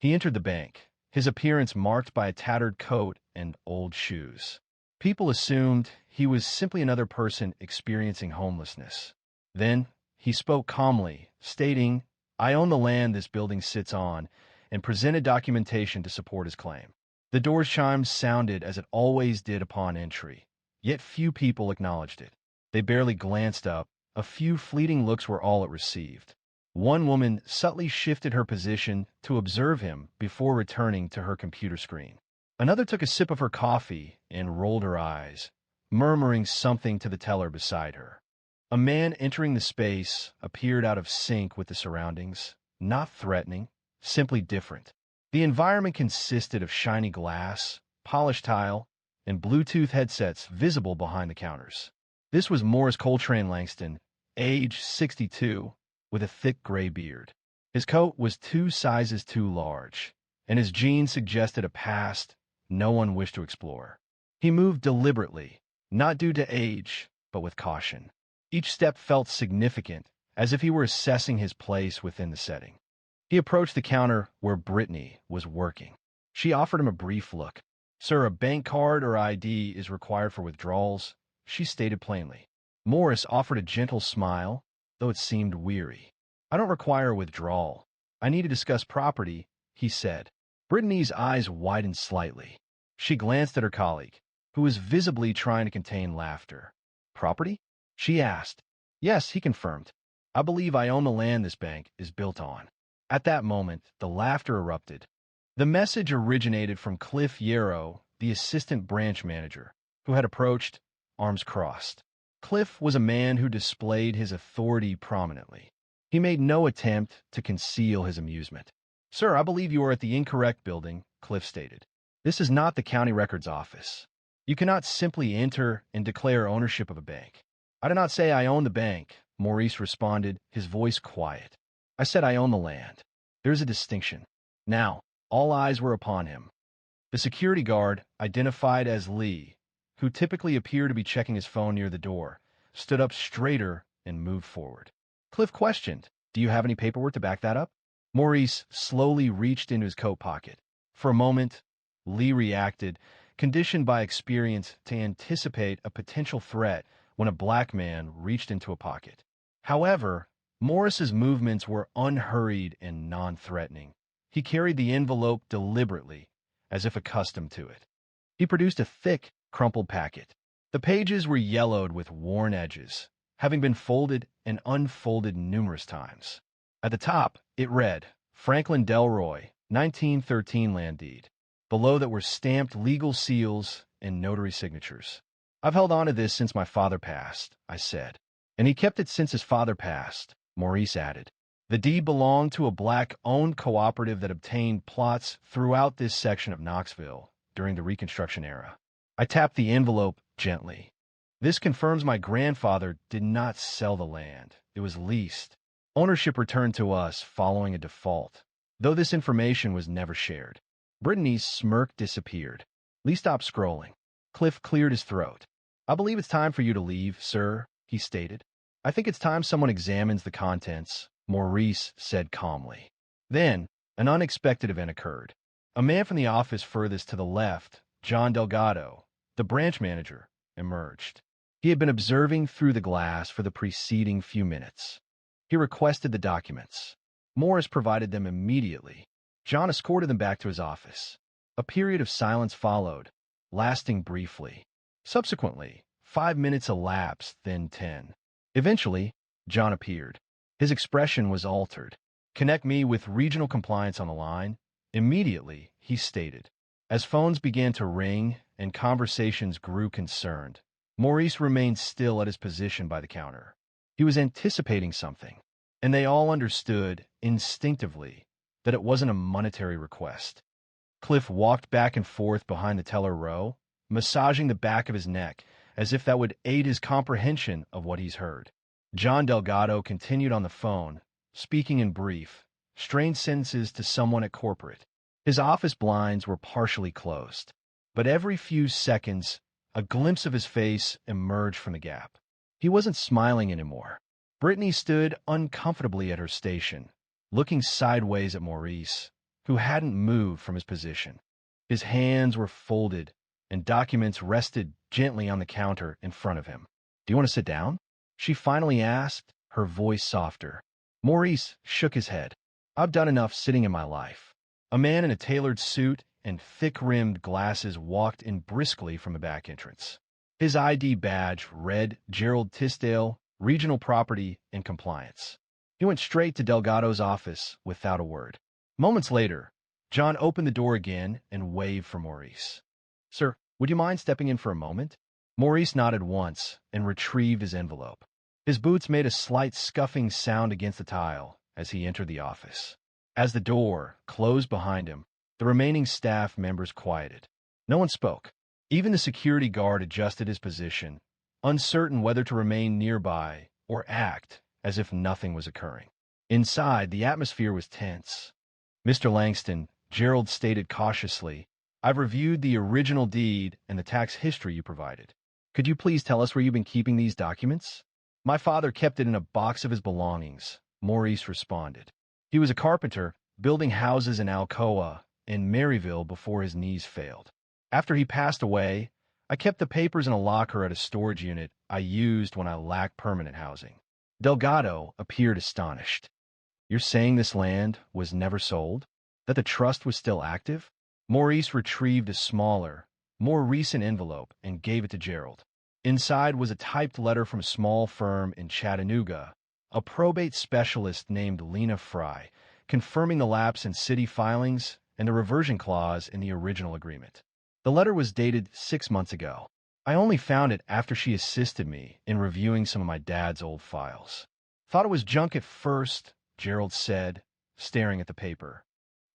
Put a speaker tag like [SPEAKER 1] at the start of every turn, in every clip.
[SPEAKER 1] He entered the bank, his appearance marked by a tattered coat and old shoes. People assumed he was simply another person experiencing homelessness. Then, he spoke calmly, stating, "I own the land this building sits on," and presented documentation to support his claim. The door chimes sounded as it always did upon entry, yet few people acknowledged it. They barely glanced up. A few fleeting looks were all it received. One woman subtly shifted her position to observe him before returning to her computer screen. Another took a sip of her coffee and rolled her eyes, murmuring something to the teller beside her. A man entering the space appeared out of sync with the surroundings, not threatening, simply different. The environment consisted of shiny glass, polished tile, and Bluetooth headsets visible behind the counters. This was Morris Coltrane Langston, age 62, with a thick gray beard. His coat was 2 sizes too large, and his jeans suggested a past no one wished to explore. He moved deliberately, not due to age, but with caution. Each step felt significant, as if he were assessing his place within the setting. He approached the counter where Brittany was working. She offered him a brief look. "Sir, a bank card or ID is required for withdrawals," she stated plainly. Morris offered a gentle smile, though it seemed weary. "I don't require a withdrawal. I need to discuss property," he said. Brittany's eyes widened slightly. She glanced at her colleague, who was visibly trying to contain laughter. "Property?" she asked. "Yes," he confirmed. "I believe I own the land this bank is built on." At that moment, the laughter erupted. The message originated from Cliff Yarrow, the assistant branch manager, who had approached, arms crossed. Cliff was a man who displayed his authority prominently. He made no attempt to conceal his amusement. "Sir, I believe you are at the incorrect building," Cliff stated. "This is not the county records office. You cannot simply enter and declare ownership of a bank." "I did not say I own the bank," Maurice responded, his voice quiet. "I said I own the land. There is a distinction." Now, all eyes were upon him. The security guard, identified as Lee, who typically appeared to be checking his phone near the door, stood up straighter and moved forward. Cliff questioned, "Do you have any paperwork to back that up?" Maurice slowly reached into his coat pocket. For a moment, Lee reacted, conditioned by experience to anticipate a potential threat when a black man reached into a pocket. However, Morris's movements were unhurried and non-threatening. He carried the envelope deliberately, as if accustomed to it. He produced a thick, crumpled packet. The pages were yellowed with worn edges, having been folded and unfolded numerous times. At the top, it read, "Franklin Delroy, 1913 land deed." Below that were stamped legal seals and notary signatures. "I've held on to this since my father passed," I said. "And he kept it since his father passed," Maurice added. The deed belonged to a black-owned cooperative that obtained plots throughout this section of Knoxville during the Reconstruction era. I tapped the envelope gently. "This confirms my grandfather did not sell the land. It was leased. Ownership returned to us following a default, though this information was never shared." Brittany's smirk disappeared. Lee stopped scrolling. Cliff cleared his throat. "I believe it's time for you to leave, sir," he stated. "I think it's time someone examines the contents," Maurice said calmly. Then, an unexpected event occurred. A man from the office furthest to the left, John Delgado, the branch manager, emerged. He had been observing through the glass for the preceding few minutes. He requested the documents. Morris provided them immediately. John escorted them back to his office. A period of silence followed, lasting briefly. Subsequently, 5 minutes elapsed, then 10. Eventually, John appeared. His expression was altered. "Connect me with regional compliance on the line." Immediately, he stated. As phones began to ring and conversations grew concerned, Maurice remained still at his position by the counter. He was anticipating something, and they all understood, instinctively, that it wasn't a monetary request. Cliff walked back and forth behind the teller row, massaging the back of his neck, as if that would aid his comprehension of what he's heard. John Delgado continued on the phone, speaking in brief, strained sentences to someone at corporate. His office blinds were partially closed, but every few seconds, a glimpse of his face emerged from the gap. He wasn't smiling anymore. Brittany stood uncomfortably at her station, looking sideways at Maurice, who hadn't moved from his position. His hands were folded, and documents rested gently on the counter in front of him. "Do you want to sit down?" she finally asked, her voice softer. Maurice shook his head. "I've done enough sitting in my life." A man in a tailored suit and thick-rimmed glasses walked in briskly from the back entrance. His ID badge read Gerald Tisdale, Regional Property and Compliance. He went straight to Delgado's office without a word. Moments later, John opened the door again and waved for Maurice. "Sir, would you mind stepping in for a moment?" Maurice nodded once and retrieved his envelope. His boots made a slight scuffing sound against the tile as he entered the office. As the door closed behind him, the remaining staff members quieted. No one spoke. Even the security guard adjusted his position, uncertain whether to remain nearby or act as if nothing was occurring. Inside, the atmosphere was tense. "Mr. Langston," Gerald stated cautiously, "I've reviewed the original deed and the tax history you provided. Could you please tell us where you've been keeping these documents?" "My father kept it in a box of his belongings," Maurice responded. "He was a carpenter, building houses in Alcoa and Maryville before his knees failed. After he passed away, I kept the papers in a locker at a storage unit I used when I lacked permanent housing." Delgado appeared astonished. "You're saying this land was never sold? That the trust was still active?" Maurice retrieved a smaller, more recent envelope and gave it to Gerald. Inside was a typed letter from a small firm in Chattanooga, a probate specialist named Lena Fry, confirming the lapse in city filings and the reversion clause in the original agreement. The letter was dated 6 months ago. I only found it after she assisted me in reviewing some of my dad's old files. "Thought it was junk at first," Gerald said, staring at the paper.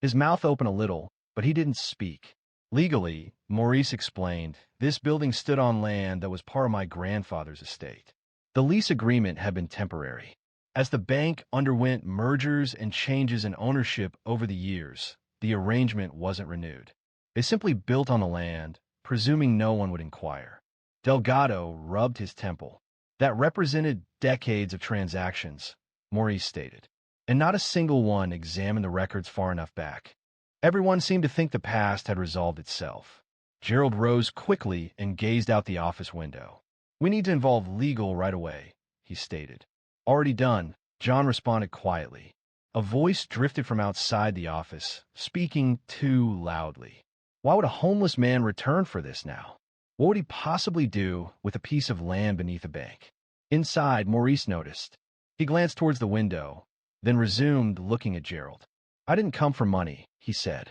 [SPEAKER 1] His mouth opened a little, but he didn't speak. "Legally," Maurice explained, "this building stood on land that was part of my grandfather's estate. The lease agreement had been temporary. As the bank underwent mergers and changes in ownership over the years, the arrangement wasn't renewed. They simply built on the land, presuming no one would inquire." Delgado rubbed his temple. "That represented decades of transactions," Maurice stated, "and not a single one examined the records far enough back. Everyone seemed to think the past had resolved itself." Gerald rose quickly and gazed out the office window. "We need to involve legal right away," he stated. "Already done," John responded quietly. A voice drifted from outside the office, speaking too loudly. Why would a homeless man return for this now? What would he possibly do with a piece of land beneath a bank? Inside, Maurice noticed. He glanced towards the window, then resumed looking at Gerald. "I didn't come for money," he said.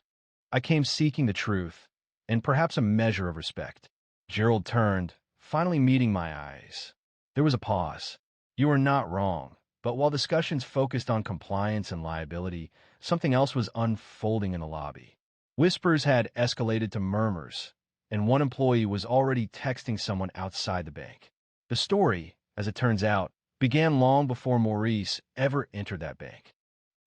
[SPEAKER 1] "I came seeking the truth, and perhaps a measure of respect." Gerald turned, finally meeting my eyes. There was a pause. "You are not wrong, but while discussions focused on compliance and liability, something else was unfolding in the lobby. Whispers had escalated to murmurs, and one employee was already texting someone outside the bank. The story, as it turns out, began long before Maurice ever entered that bank.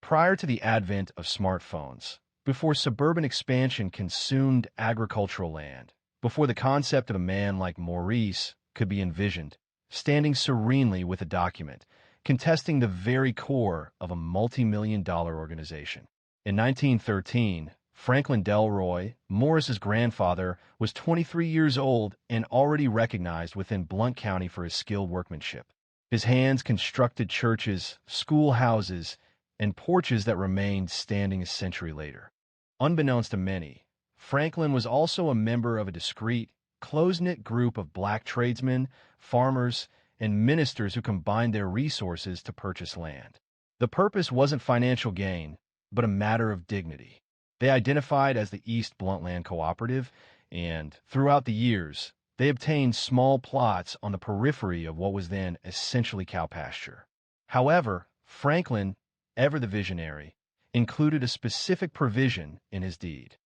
[SPEAKER 1] Prior to the advent of smartphones, before suburban expansion consumed agricultural land, before the concept of a man like Maurice could be envisioned, standing serenely with a document, contesting the very core of a multi-million-dollar organization. In 1913, Franklin Delroy, Morris's grandfather, was 23 years old and already recognized within Blount County for his skilled workmanship. His hands constructed churches, schoolhouses, and porches that remained standing a century later. Unbeknownst to many, Franklin was also a member of a discreet, close-knit group of black tradesmen, farmers, and ministers who combined their resources to purchase land. The purpose wasn't financial gain, but a matter of dignity. They identified as the East Bluntland Cooperative, and throughout the years, they obtained small plots on the periphery of what was then essentially cow pasture. However, Franklin, ever the visionary, included a specific provision in his deed.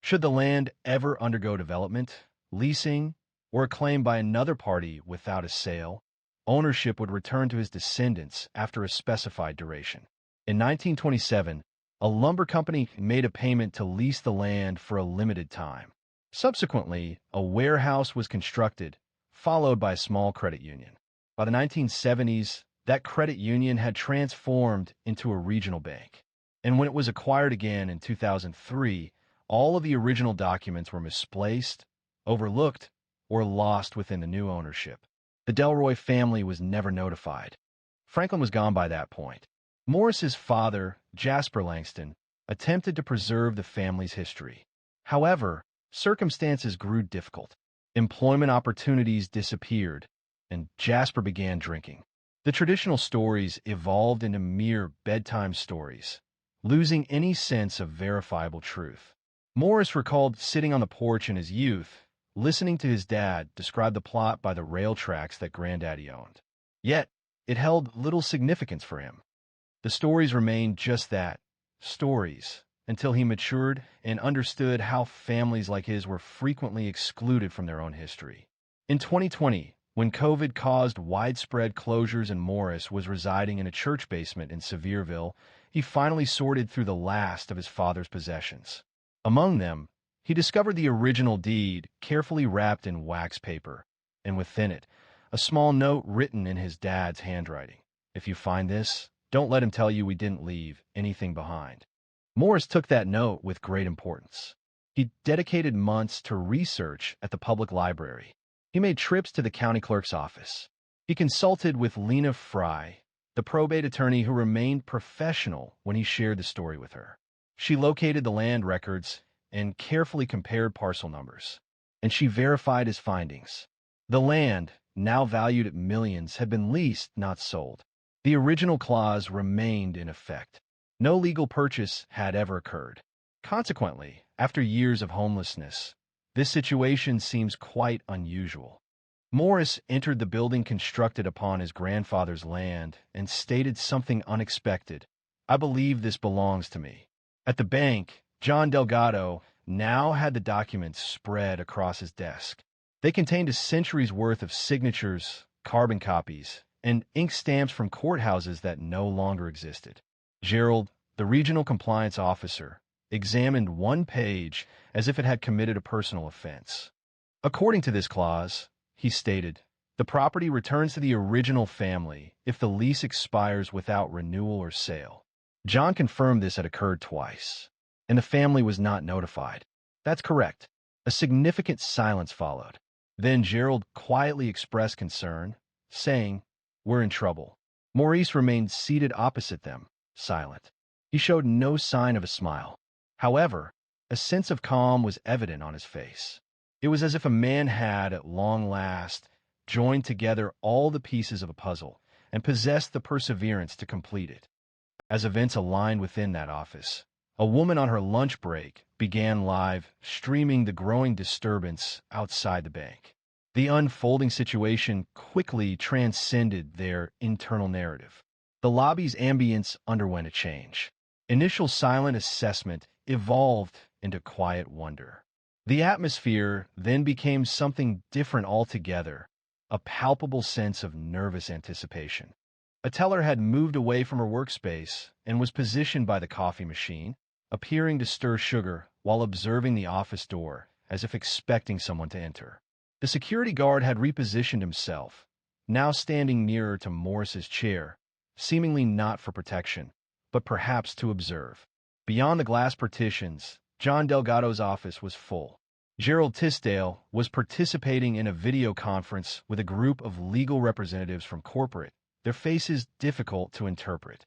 [SPEAKER 1] Should the land ever undergo development, leasing, or a claim by another party without a sale, ownership would return to his descendants after a specified duration. In 1927, a lumber company made a payment to lease the land for a limited time. Subsequently, a warehouse was constructed, followed by a small credit union. By the 1970s, that credit union had transformed into a regional bank. And when it was acquired again in 2003, all of the original documents were misplaced, overlooked, or lost within the new ownership. The Delroy family was never notified. Franklin was gone by that point. Morris's father, Jasper Langston, attempted to preserve the family's history. However, circumstances grew difficult. Employment opportunities disappeared, and Jasper began drinking. The traditional stories evolved into mere bedtime stories, losing any sense of verifiable truth. Morris recalled sitting on the porch in his youth, listening to his dad describe the plot by the rail tracks that Granddaddy owned. Yet, it held little significance for him. The stories remained just that, stories, until he matured and understood how families like his were frequently excluded from their own history. In 2020, when COVID caused widespread closures and Morris was residing in a church basement in Sevierville, he finally sorted through the last of his father's possessions. Among them, he discovered the original deed carefully wrapped in wax paper, and within it, a small note written in his dad's handwriting. "If you find this, don't let him tell you we didn't leave anything behind." Morris took that note with great importance. He dedicated months to research at the public library. He made trips to the county clerk's office. He consulted with Lena Fry, the probate attorney who remained professional when he shared the story with her. She located the land records and carefully compared parcel numbers, and she verified his findings. The land, now valued at millions, had been leased, not sold. The original clause remained in effect. No legal purchase had ever occurred. Consequently, after years of homelessness, this situation seems quite unusual. Morris entered the building constructed upon his grandfather's land and stated something unexpected. "I believe this belongs to me." At the bank, John Delgado now had the documents spread across his desk. They contained a century's worth of signatures, carbon copies, and ink stamps from courthouses that no longer existed. Gerald, the regional compliance officer, examined one page as if it had committed a personal offense. According to this clause, he stated, "The property returns to the original family if the lease expires without renewal or sale." John confirmed this had occurred twice, and the family was not notified. "That's correct." A significant silence followed. Then Gerald quietly expressed concern, saying, "We're in trouble." Maurice remained seated opposite them, silent. He showed no sign of a smile. However, a sense of calm was evident on his face. It was as if a man had, at long last, joined together all the pieces of a puzzle and possessed the perseverance to complete it. As events aligned within that office, a woman on her lunch break began live streaming the growing disturbance outside the bank. The unfolding situation quickly transcended their internal narrative. The lobby's ambience underwent a change. Initial silent assessment evolved into quiet wonder. The atmosphere then became something different altogether, a palpable sense of nervous anticipation. A teller had moved away from her workspace and was positioned by the coffee machine, appearing to stir sugar while observing the office door as if expecting someone to enter. The security guard had repositioned himself, now standing nearer to Morris's chair, seemingly not for protection, but perhaps to observe. Beyond the glass partitions, John Delgado's office was full. Gerald Tisdale was participating in a video conference with a group of legal representatives from corporate, their faces difficult to interpret.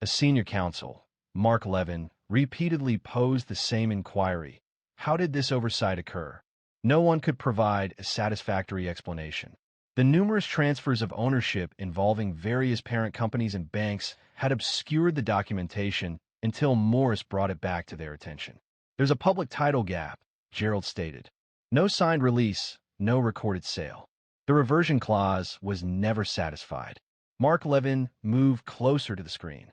[SPEAKER 1] A senior counsel, Mark Levin, repeatedly posed the same inquiry. How did this oversight occur? No one could provide a satisfactory explanation. The numerous transfers of ownership involving various parent companies and banks had obscured the documentation until Morris brought it back to their attention. "There's a public title gap," Gerald stated. "No signed release, no recorded sale." The reversion clause was never satisfied. Mark Levin moved closer to the screen.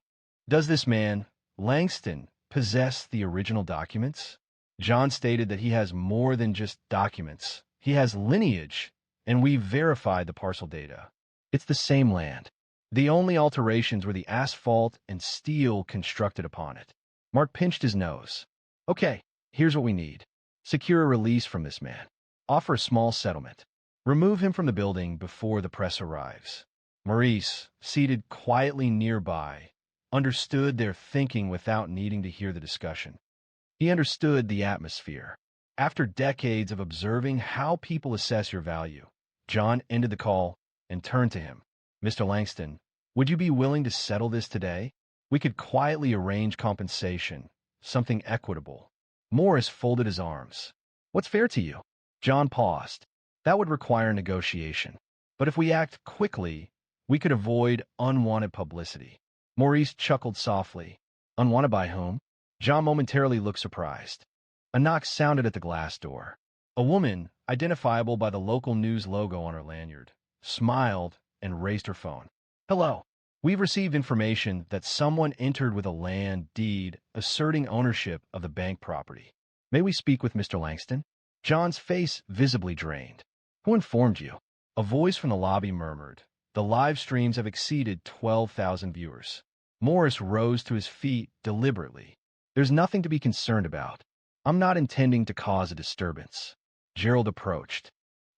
[SPEAKER 1] "Does this man, Langston, possess the original documents?" John stated that he has more than just documents. He has lineage, and we verified the parcel data. It's the same land. The only alterations were the asphalt and steel constructed upon it. Mark pinched his nose. "Okay, here's what we need. Secure a release from this man. Offer a small settlement. Remove him from the building before the press arrives." Maurice, seated quietly nearby, understood their thinking without needing to hear the discussion. He understood the atmosphere. After decades of observing how people assess your value, John ended the call and turned to him. Mr. Langston, would you be willing to settle this today? We could quietly arrange compensation, something equitable. Morris folded his arms. What's fair to you? John paused. That would require negotiation. But if we act quickly, we could avoid unwanted publicity. Maurice chuckled softly. Unwanted by whom? John momentarily looked surprised. A knock sounded at the glass door. A woman, identifiable by the local news logo on her lanyard, smiled and raised her phone. Hello. We've received information that someone entered with a land deed asserting ownership of the bank property. May we speak with Mr. Langston? John's face visibly drained. Who informed you? A voice from the lobby murmured. The live streams have exceeded 12,000 viewers. Morris rose to his feet deliberately. There's nothing to be concerned about. I'm not intending to cause a disturbance. Gerald approached.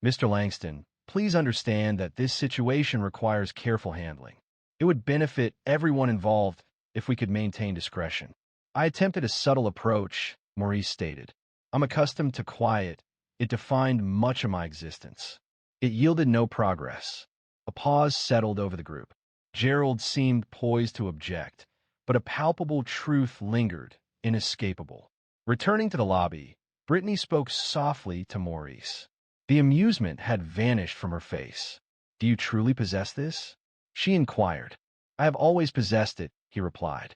[SPEAKER 1] Mr. Langston, please understand that this situation requires careful handling. It would benefit everyone involved if we could maintain discretion. I attempted a subtle approach, Maurice stated. I'm accustomed to quiet. It defined much of my existence. It yielded no progress. A pause settled over the group. Gerald seemed poised to object, but a palpable truth lingered, inescapable. Returning to the lobby, Brittany spoke softly to Maurice. The amusement had vanished from her face. Do you truly possess this? She inquired. I have always possessed it, he replied.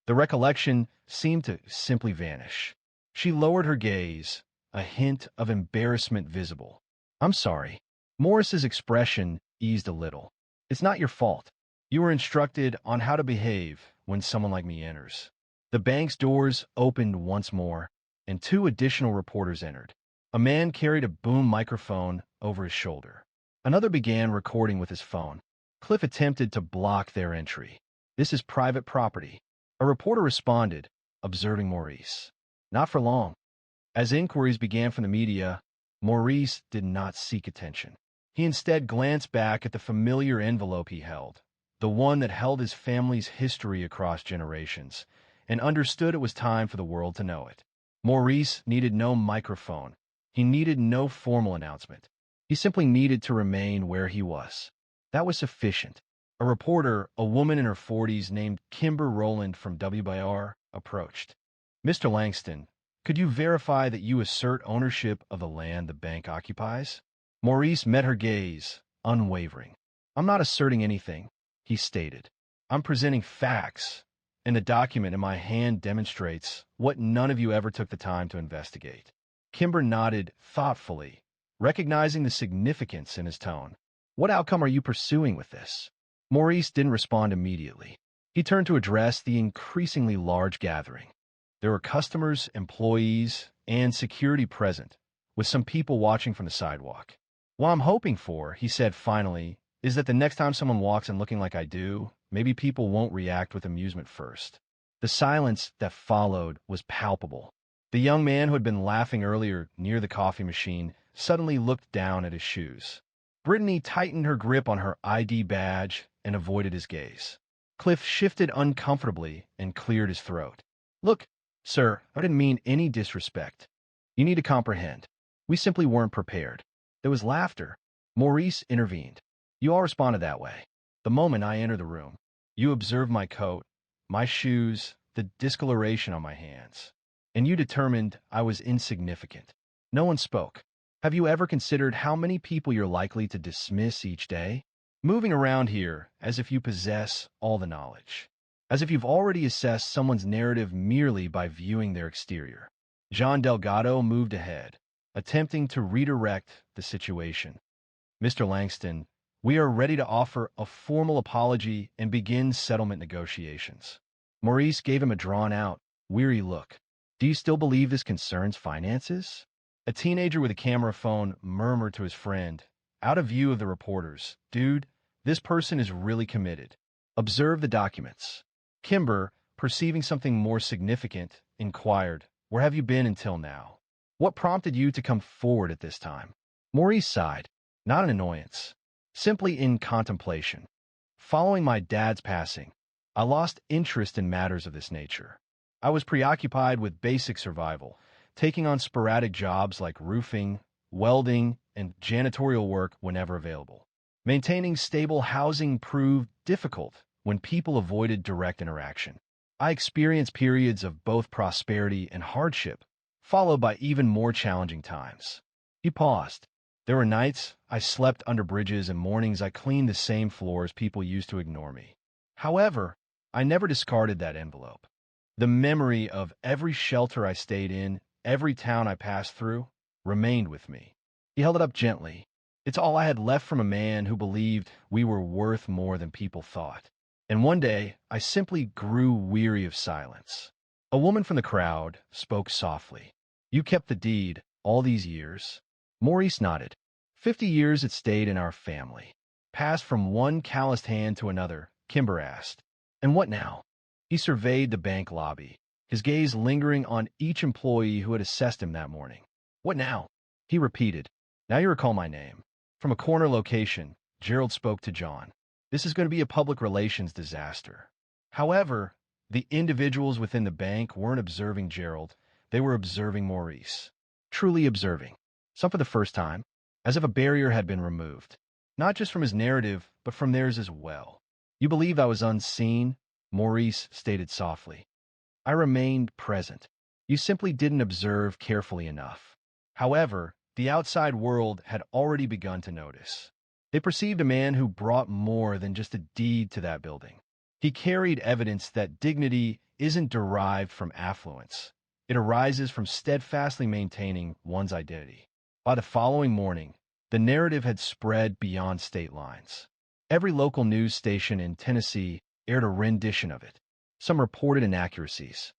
[SPEAKER 1] The recollection seemed to simply vanish. She lowered her gaze, a hint of embarrassment visible. I'm sorry. Morris's expression eased a little. It's not your fault. You were instructed on how to behave when someone like me enters. The bank's doors opened once more, and 2 additional reporters entered. A man carried a boom microphone over his shoulder. Another began recording with his phone. Cliff attempted to block their entry. This is private property. A reporter responded, observing Maurice. Not for long. As inquiries began from the media, Maurice did not seek attention. He instead glanced back at the familiar envelope he held, the one that held his family's history across generations, and understood it was time for the world to know it. Maurice needed no microphone. He needed no formal announcement. He simply needed to remain where he was. That was sufficient. A reporter, a woman in her 40s named Kimber Rowland from WBR, approached. Mr. Langston, could you verify that you assert ownership of the land the bank occupies? Maurice met her gaze, unwavering. I'm not asserting anything, he stated. I'm presenting facts, and the document in my hand demonstrates what none of you ever took the time to investigate. Kimber nodded thoughtfully, recognizing the significance in his tone. What outcome are you pursuing with this? Maurice didn't respond immediately. He turned to address the increasingly large gathering. There were customers, employees, and security present, with some people watching from the sidewalk. What I'm hoping for, he said finally, is that the next time someone walks in looking like I do, maybe people won't react with amusement first. The silence that followed was palpable. The young man who had been laughing earlier near the coffee machine suddenly looked down at his shoes. Brittany tightened her grip on her ID badge and avoided his gaze. Cliff shifted uncomfortably and cleared his throat. Look, sir, I didn't mean any disrespect. You need to comprehend. We simply weren't prepared. There was laughter. Maurice intervened. You all responded that way. The moment I entered the room, you observed my coat, my shoes, the discoloration on my hands, and you determined I was insignificant. No one spoke. Have you ever considered how many people you're likely to dismiss each day? Moving around here as if you possess all the knowledge. As if you've already assessed someone's narrative merely by viewing their exterior. John Delgado moved ahead, attempting to redirect the situation. Mr. Langston, we are ready to offer a formal apology and begin settlement negotiations. Maurice gave him a drawn-out, weary look. Do you still believe this concerns finances? A teenager with a camera phone murmured to his friend, out of view of the reporters, Dude, this person is really committed. Observe the documents. Kimber, perceiving something more significant, inquired, Where have you been until now? What prompted you to come forward at this time? Maurice sighed, not an annoyance, simply in contemplation. Following my dad's passing, I lost interest in matters of this nature. I was preoccupied with basic survival, taking on sporadic jobs like roofing, welding, and janitorial work whenever available. Maintaining stable housing proved difficult when people avoided direct interaction. I experienced periods of both prosperity and hardship, followed by even more challenging times. He paused. There were nights I slept under bridges and mornings I cleaned the same floors people used to ignore me. However, I never discarded that envelope. The memory of every shelter I stayed in, every town I passed through, remained with me. He held it up gently. It's all I had left from a man who believed we were worth more than people thought. And one day, I simply grew weary of silence. A woman from the crowd spoke softly. You kept the deed all these years? Maurice nodded. 50 years it stayed in our family. Passed from one calloused hand to another, Kimber asked. And what now? He surveyed the bank lobby, his gaze lingering on each employee who had assessed him that morning. What now? He repeated. Now you recall my name. From a corner location, Gerald spoke to John. This is going to be a public relations disaster. However, the individuals within the bank weren't observing Gerald. They were observing Maurice. Truly observing. Some for the first time, as if a barrier had been removed. Not just from his narrative, but from theirs as well. You believed I was unseen? Maurice stated softly. I remained present. You simply didn't observe carefully enough. However, the outside world had already begun to notice. They perceived a man who brought more than just a deed to that building. He carried evidence that dignity isn't derived from affluence. It arises from steadfastly maintaining one's identity. By the following morning, the narrative had spread beyond state lines. Every local news station in Tennessee aired a rendition of it. Some reported inaccuracies.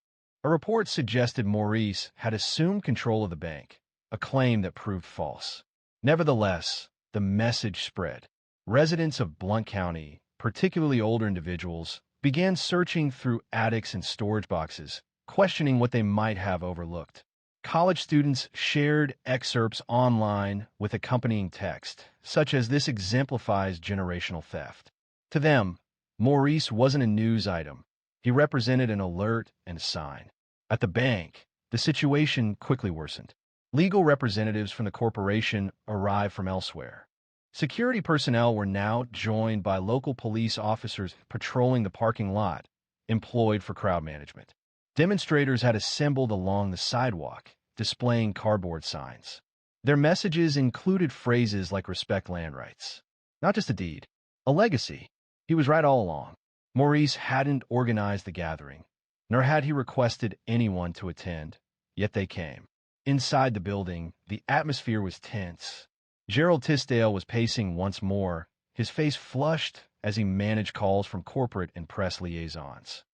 [SPEAKER 1] A report suggested Maurice had assumed control of the bank, a claim that proved false. Nevertheless, the message spread. Residents of Blount County, particularly older individuals, began searching through attics and storage boxes, questioning what they might have overlooked. College students shared excerpts online with accompanying text, such as this exemplifies generational theft. To them, Maurice wasn't a news item. He represented an alert and a sign. At the bank, the situation quickly worsened. Legal representatives from the corporation arrived from elsewhere. Security personnel were now joined by local police officers patrolling the parking lot, employed for crowd management. Demonstrators had assembled along the sidewalk, displaying cardboard signs. Their messages included phrases like respect land rights. Not just a deed, a legacy. He was right all along. Maurice hadn't organized the gathering, nor had he requested anyone to attend, yet they came. Inside the building, the atmosphere was tense. Gerald Tisdale was pacing once more, his face flushed as he managed calls from corporate and press liaisons.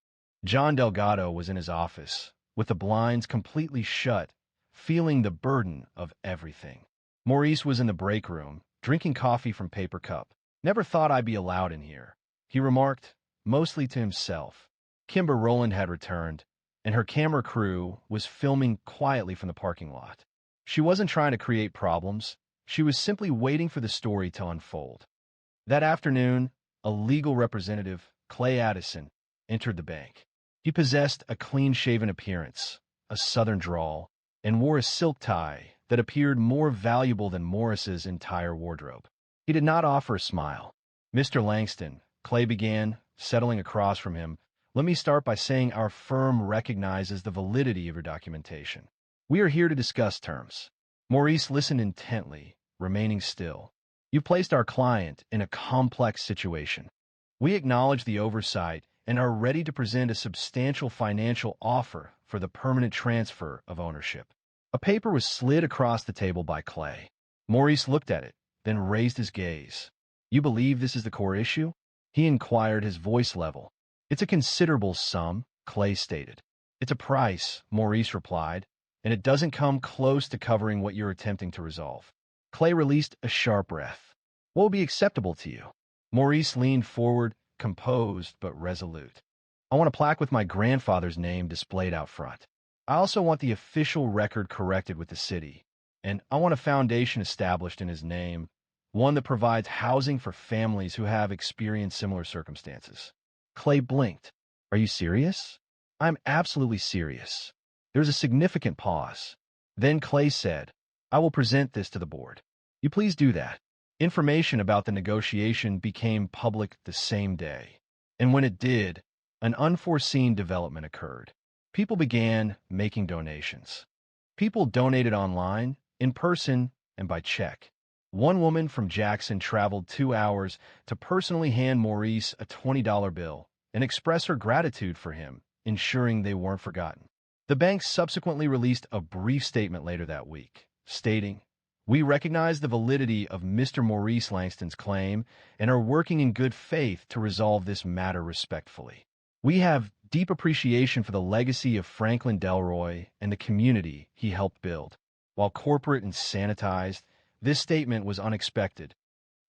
[SPEAKER 1] John Delgado was in his office, with the blinds completely shut, feeling the burden of everything. Maurice was in the break room, drinking coffee from paper cup. Never thought I'd be allowed in here, he remarked, mostly to himself. Kimber Rowland had returned, and her camera crew was filming quietly from the parking lot. She wasn't trying to create problems. She was simply waiting for the story to unfold. That afternoon, a legal representative, Clay Addison, entered the bank. He possessed a clean-shaven appearance, a southern drawl, and wore a silk tie that appeared more valuable than Morris's entire wardrobe. He did not offer a smile. Mr. Langston, Clay began, settling across from him, let me start by saying our firm recognizes the validity of your documentation. We are here to discuss terms. Maurice listened intently, remaining still. You placed our client in a complex situation. We acknowledge the oversight and are ready to present a substantial financial offer for the permanent transfer of ownership. A paper was slid across the table by Clay. Maurice looked at it, then raised his gaze. You believe this is the core issue? He inquired, his voice level. It's a considerable sum, Clay stated. It's a price, Maurice replied, and it doesn't come close to covering what you're attempting to resolve. Clay released a sharp breath. What will be acceptable to you? Maurice leaned forward, composed but resolute. I want a plaque with my grandfather's name displayed out front. I also want the official record corrected with the city, and I want a foundation established in his name, one that provides housing for families who have experienced similar circumstances. Clay blinked. Are you serious? I'm absolutely serious. There's a significant pause. Then Clay said, I will present this to the board. You please do that. Information about the negotiation became public the same day. And when it did, an unforeseen development occurred. People began making donations. People donated online, in person, and by check. One woman from Jackson traveled 2 hours to personally hand Maurice a $20 bill and express her gratitude for him, ensuring they weren't forgotten. The bank subsequently released a brief statement later that week, stating, we recognize the validity of Mr. Maurice Langston's claim and are working in good faith to resolve this matter respectfully. We have deep appreciation for the legacy of Franklin Delroy and the community he helped build. While corporate and sanitized, this statement was unexpected.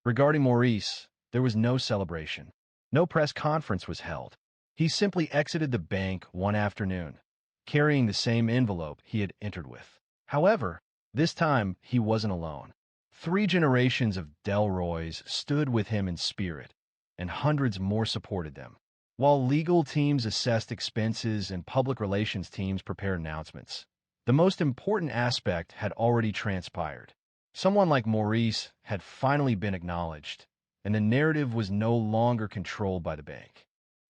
[SPEAKER 1] Regarding Maurice, there was no celebration. No press conference was held. He simply exited the bank one afternoon, carrying the same envelope he had entered with. However, this time he wasn't alone. 3 generations of Delroys stood with him in spirit, and hundreds more supported them. While legal teams assessed expenses and public relations teams prepared announcements, the most important aspect had already transpired. Someone like Maurice had finally been acknowledged, and the narrative was no longer controlled by the bank.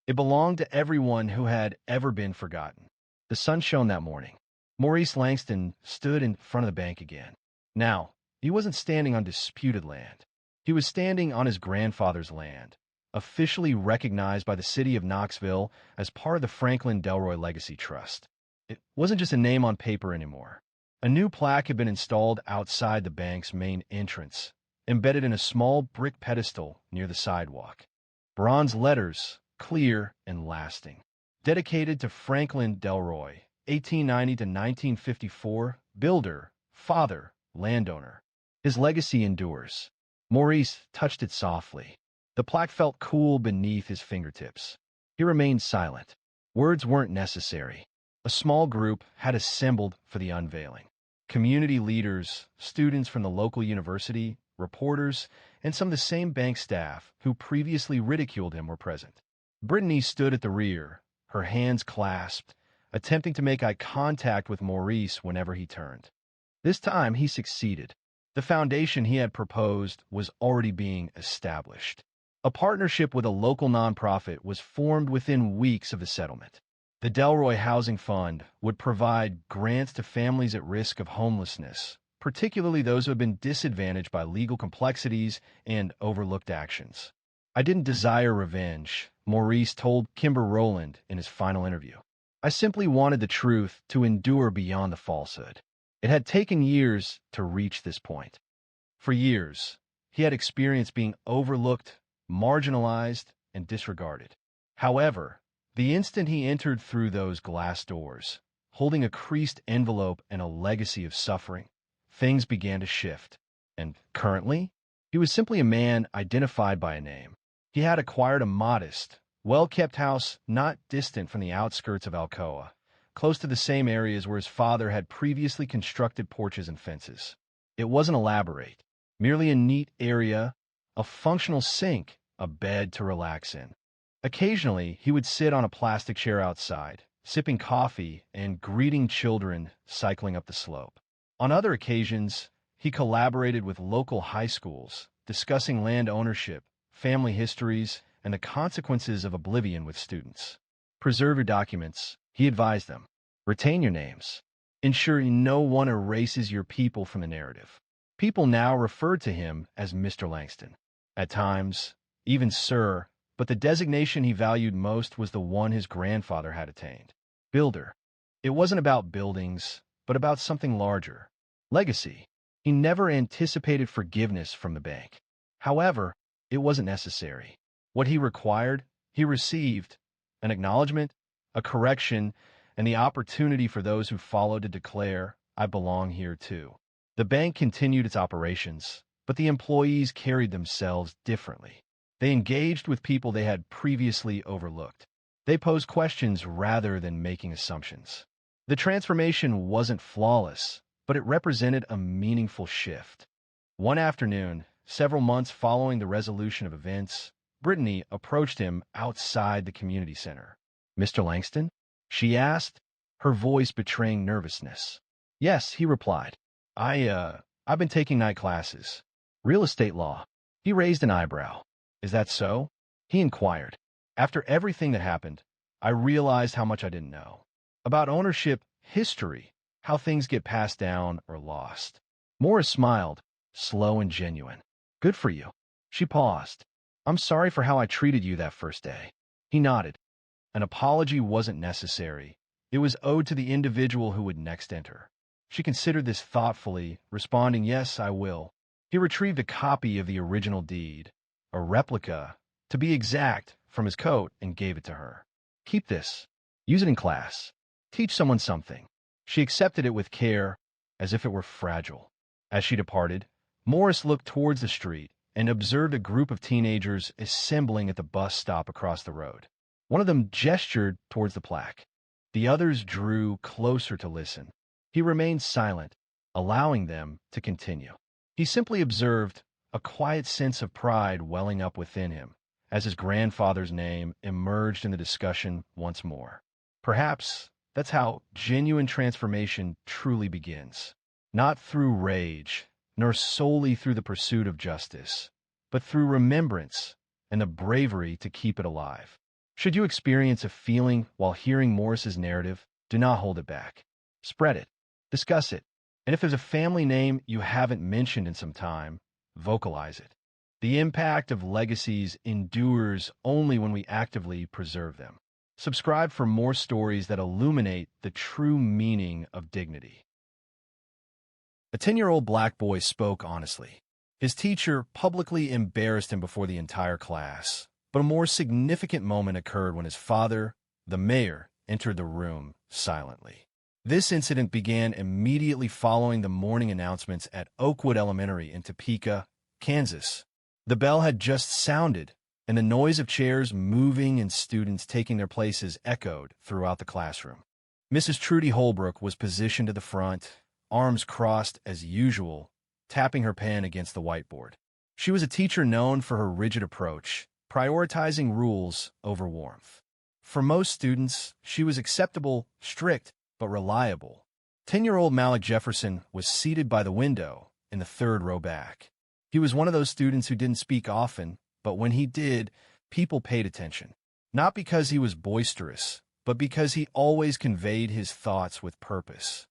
[SPEAKER 1] It belonged to everyone who had ever been forgotten. The sun shone that morning. Maurice Langston stood in front of the bank again. Now, he wasn't standing on disputed land. He was standing on his grandfather's land, officially recognized by the city of Knoxville as part of the Franklin Delroy Legacy Trust. It wasn't just a name on paper anymore. A new plaque had been installed outside the bank's main entrance, embedded in a small brick pedestal near the sidewalk. Bronze letters, clear and lasting. Dedicated to Franklin Delroy, 1890 to 1954, builder, father, landowner. His legacy endures. Maurice touched it softly. The plaque felt cool beneath his fingertips. He remained silent. Words weren't necessary. A small group had assembled for the unveiling. Community leaders, students from the local university, reporters, and some of the same bank staff who previously ridiculed him were present. Brittany stood at the rear, her hands clasped, attempting to make eye contact with Maurice whenever he turned. This time he succeeded. The foundation he had proposed was already being established. A partnership with a local nonprofit was formed within weeks of the settlement. The Delroy Housing Fund would provide grants to families at risk of homelessness, particularly those who have been disadvantaged by legal complexities and overlooked actions. I didn't desire revenge, Maurice told Kimber Rowland in his final interview. I simply wanted the truth to endure beyond the falsehood. It had taken years to reach this point. For years, he had experienced being overlooked, marginalized, and disregarded. However, the instant he entered through those glass doors, holding a creased envelope and a legacy of suffering, things began to shift. And currently, he was simply a man identified by a name. He had acquired a modest, well-kept house not distant from the outskirts of Alcoa, close to the same areas where his father had previously constructed porches and fences. It wasn't elaborate, merely a neat area, a functional sink, a bed to relax in. Occasionally, he would sit on a plastic chair outside, sipping coffee and greeting children cycling up the slope. On other occasions, he collaborated with local high schools, discussing land ownership, family histories, and the consequences of oblivion with students. Preserve your documents, he advised them. Retain your names. Ensure no one erases your people from the narrative. People now referred to him as Mr. Langston. At times, even Sir, but the designation he valued most was the one his grandfather had attained. Builder. It wasn't about buildings, but about something larger. Legacy. He never anticipated forgiveness from the bank. However, it wasn't necessary. What he required, he received: an acknowledgement, a correction, and the opportunity for those who followed to declare, I belong here too. The bank continued its operations, but the employees carried themselves differently. They engaged with people they had previously overlooked. They posed questions rather than making assumptions. The transformation wasn't flawless, but it represented a meaningful shift. One afternoon, several months following the resolution of events, Brittany approached him outside the community center. "Mr. Langston?" she asked, her voice betraying nervousness. "Yes," he replied. I've been taking night classes. Real estate law." He raised an eyebrow. "Is that so?" he inquired. "After everything that happened, I realized how much I didn't know. About ownership, history, how things get passed down or lost." Morris smiled, slow and genuine. "Good for you." She paused. "I'm sorry for how I treated you that first day." He nodded. An apology wasn't necessary. It was owed to the individual who would next enter. She considered this thoughtfully, responding, "Yes, I will." He retrieved a copy of the original deed, a replica, to be exact, from his coat and gave it to her. "Keep this. Use it in class. Teach someone something." She accepted it with care, as if it were fragile. As she departed, Morris looked towards the street and observed a group of teenagers assembling at the bus stop across the road. One of them gestured towards the plaque. The others drew closer to listen. He remained silent, allowing them to continue. He simply observed, a quiet sense of pride welling up within him as his grandfather's name emerged in the discussion once more. Perhaps that's how genuine transformation truly begins. Not through rage, nor solely through the pursuit of justice, but through remembrance and the bravery to keep it alive. Should you experience a feeling while hearing Morris's narrative, do not hold it back. Spread it. Discuss it. And if there's a family name you haven't mentioned in some time, vocalize it. The impact of legacies endures only when we actively preserve them. Subscribe for more stories that illuminate the true meaning of dignity. A 10-year-old black boy spoke honestly. His teacher publicly embarrassed him before the entire class, but a more significant moment occurred when his father, the mayor, entered the room silently. This incident began immediately following the morning announcements at Oakwood Elementary in Topeka, Kansas. The bell had just sounded, and the noise of chairs moving and students taking their places echoed throughout the classroom. Mrs. Trudy Holbrook was positioned to the front, arms crossed as usual, tapping her pen against the whiteboard. She was a teacher known for her rigid approach, prioritizing rules over warmth. For most students, she was acceptable, strict, but reliable. 10-year-old Malik Jefferson was seated by the window in the third row back. He was one of those students who didn't speak often, but when he did, people paid attention. Not because he was boisterous, but because he always conveyed his thoughts with purpose.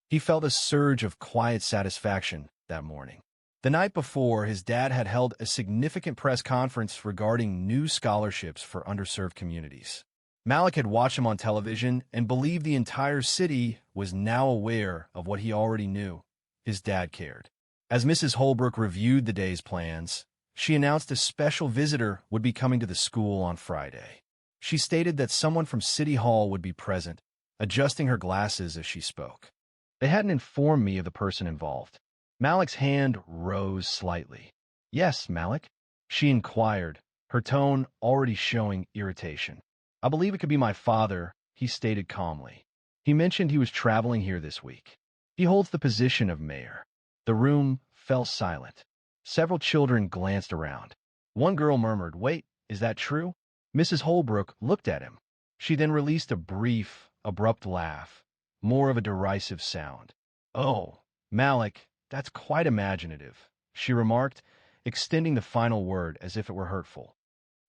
[SPEAKER 1] He felt a surge of quiet satisfaction that morning. The night before, his dad had held a significant press conference regarding new scholarships for underserved communities. Malik had watched him on television and believed the entire city was now aware of what he already knew. His dad cared. As Mrs. Holbrook reviewed the day's plans, she announced a special visitor would be coming to the school on Friday. She stated that someone from City Hall would be present, adjusting her glasses as she spoke. "They hadn't informed me of the person involved." Malik's hand rose slightly. "Yes, Malik?" she inquired, her tone already showing irritation. "I believe it could be my father," he stated calmly. "He mentioned he was traveling here this week. He holds the position of mayor." The room fell silent. Several children glanced around. One girl murmured, "Wait, is that true?" Mrs. Holbrook looked at him. She then released a brief, abrupt laugh, more of a derisive sound. "Oh, Malik, that's quite imaginative," she remarked, extending the final word as if it were hurtful.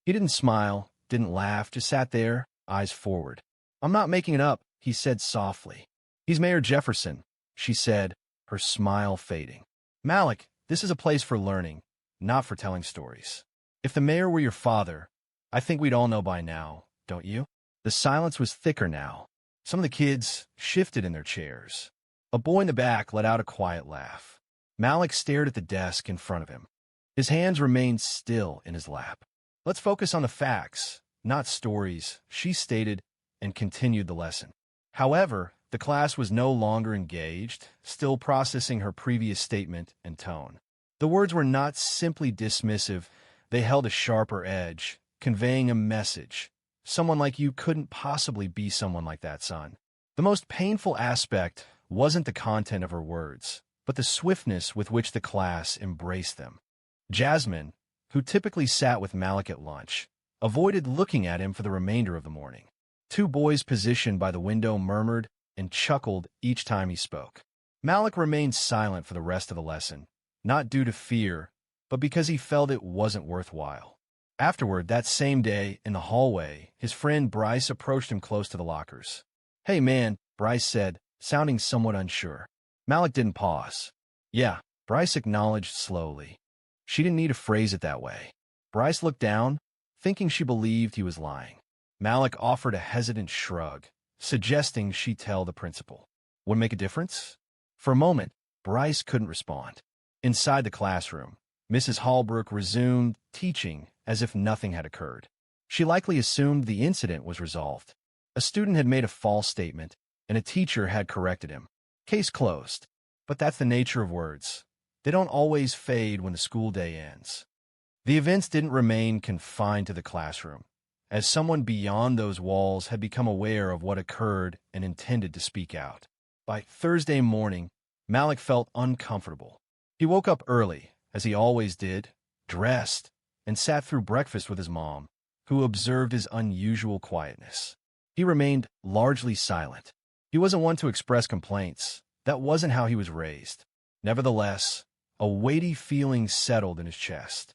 [SPEAKER 1] He didn't smile, didn't laugh, just sat there, eyes forward. "I'm not making it up," he said softly. "He's Mayor Jefferson," she said, her smile fading. "Malik, this is a place for learning, not for telling stories. If the mayor were your father, I think we'd all know by now, don't you?" The silence was thicker now. Some of the kids shifted in their chairs. A boy in the back let out a quiet laugh. Malik stared at the desk in front of him. His hands remained still in his lap. "Let's focus on the facts, not stories," she stated, and continued the lesson. However, the class was no longer engaged, still processing her previous statement and tone. The words were not simply dismissive, they held a sharper edge, conveying a message. "Someone like you couldn't possibly be someone like that, son." The most painful aspect wasn't the content of her words, but the swiftness with which the class embraced them. Jasmine, who typically sat with Malik at lunch, avoided looking at him for the remainder of the morning. Two boys positioned by the window murmured and chuckled each time he spoke. Malik remained silent for the rest of the lesson, not due to fear, but because he felt it wasn't worthwhile. Afterward, that same day, in the hallway, his friend Bryce approached him close to the lockers. "Hey man," Bryce said, sounding somewhat unsure. Malik didn't pause. "Yeah," Bryce acknowledged slowly. She didn't need to phrase it that way. Bryce looked down, thinking she believed he was lying. Malik offered a hesitant shrug, suggesting she tell the principal. Would it make a difference? For a moment, Bryce couldn't respond. Inside the classroom, Mrs. Hallbrook resumed teaching as if nothing had occurred. She likely assumed the incident was resolved. A student had made a false statement, and a teacher had corrected him. Case closed. But that's the nature of words. They don't always fade when the school day ends. The events didn't remain confined to the classroom, as someone beyond those walls had become aware of what occurred and intended to speak out. By Thursday morning, Malik felt uncomfortable. He woke up early, as he always did, dressed, and sat through breakfast with his mom, who observed his unusual quietness. He remained largely silent. He wasn't one to express complaints. That wasn't how he was raised. Nevertheless, a weighty feeling settled in his chest.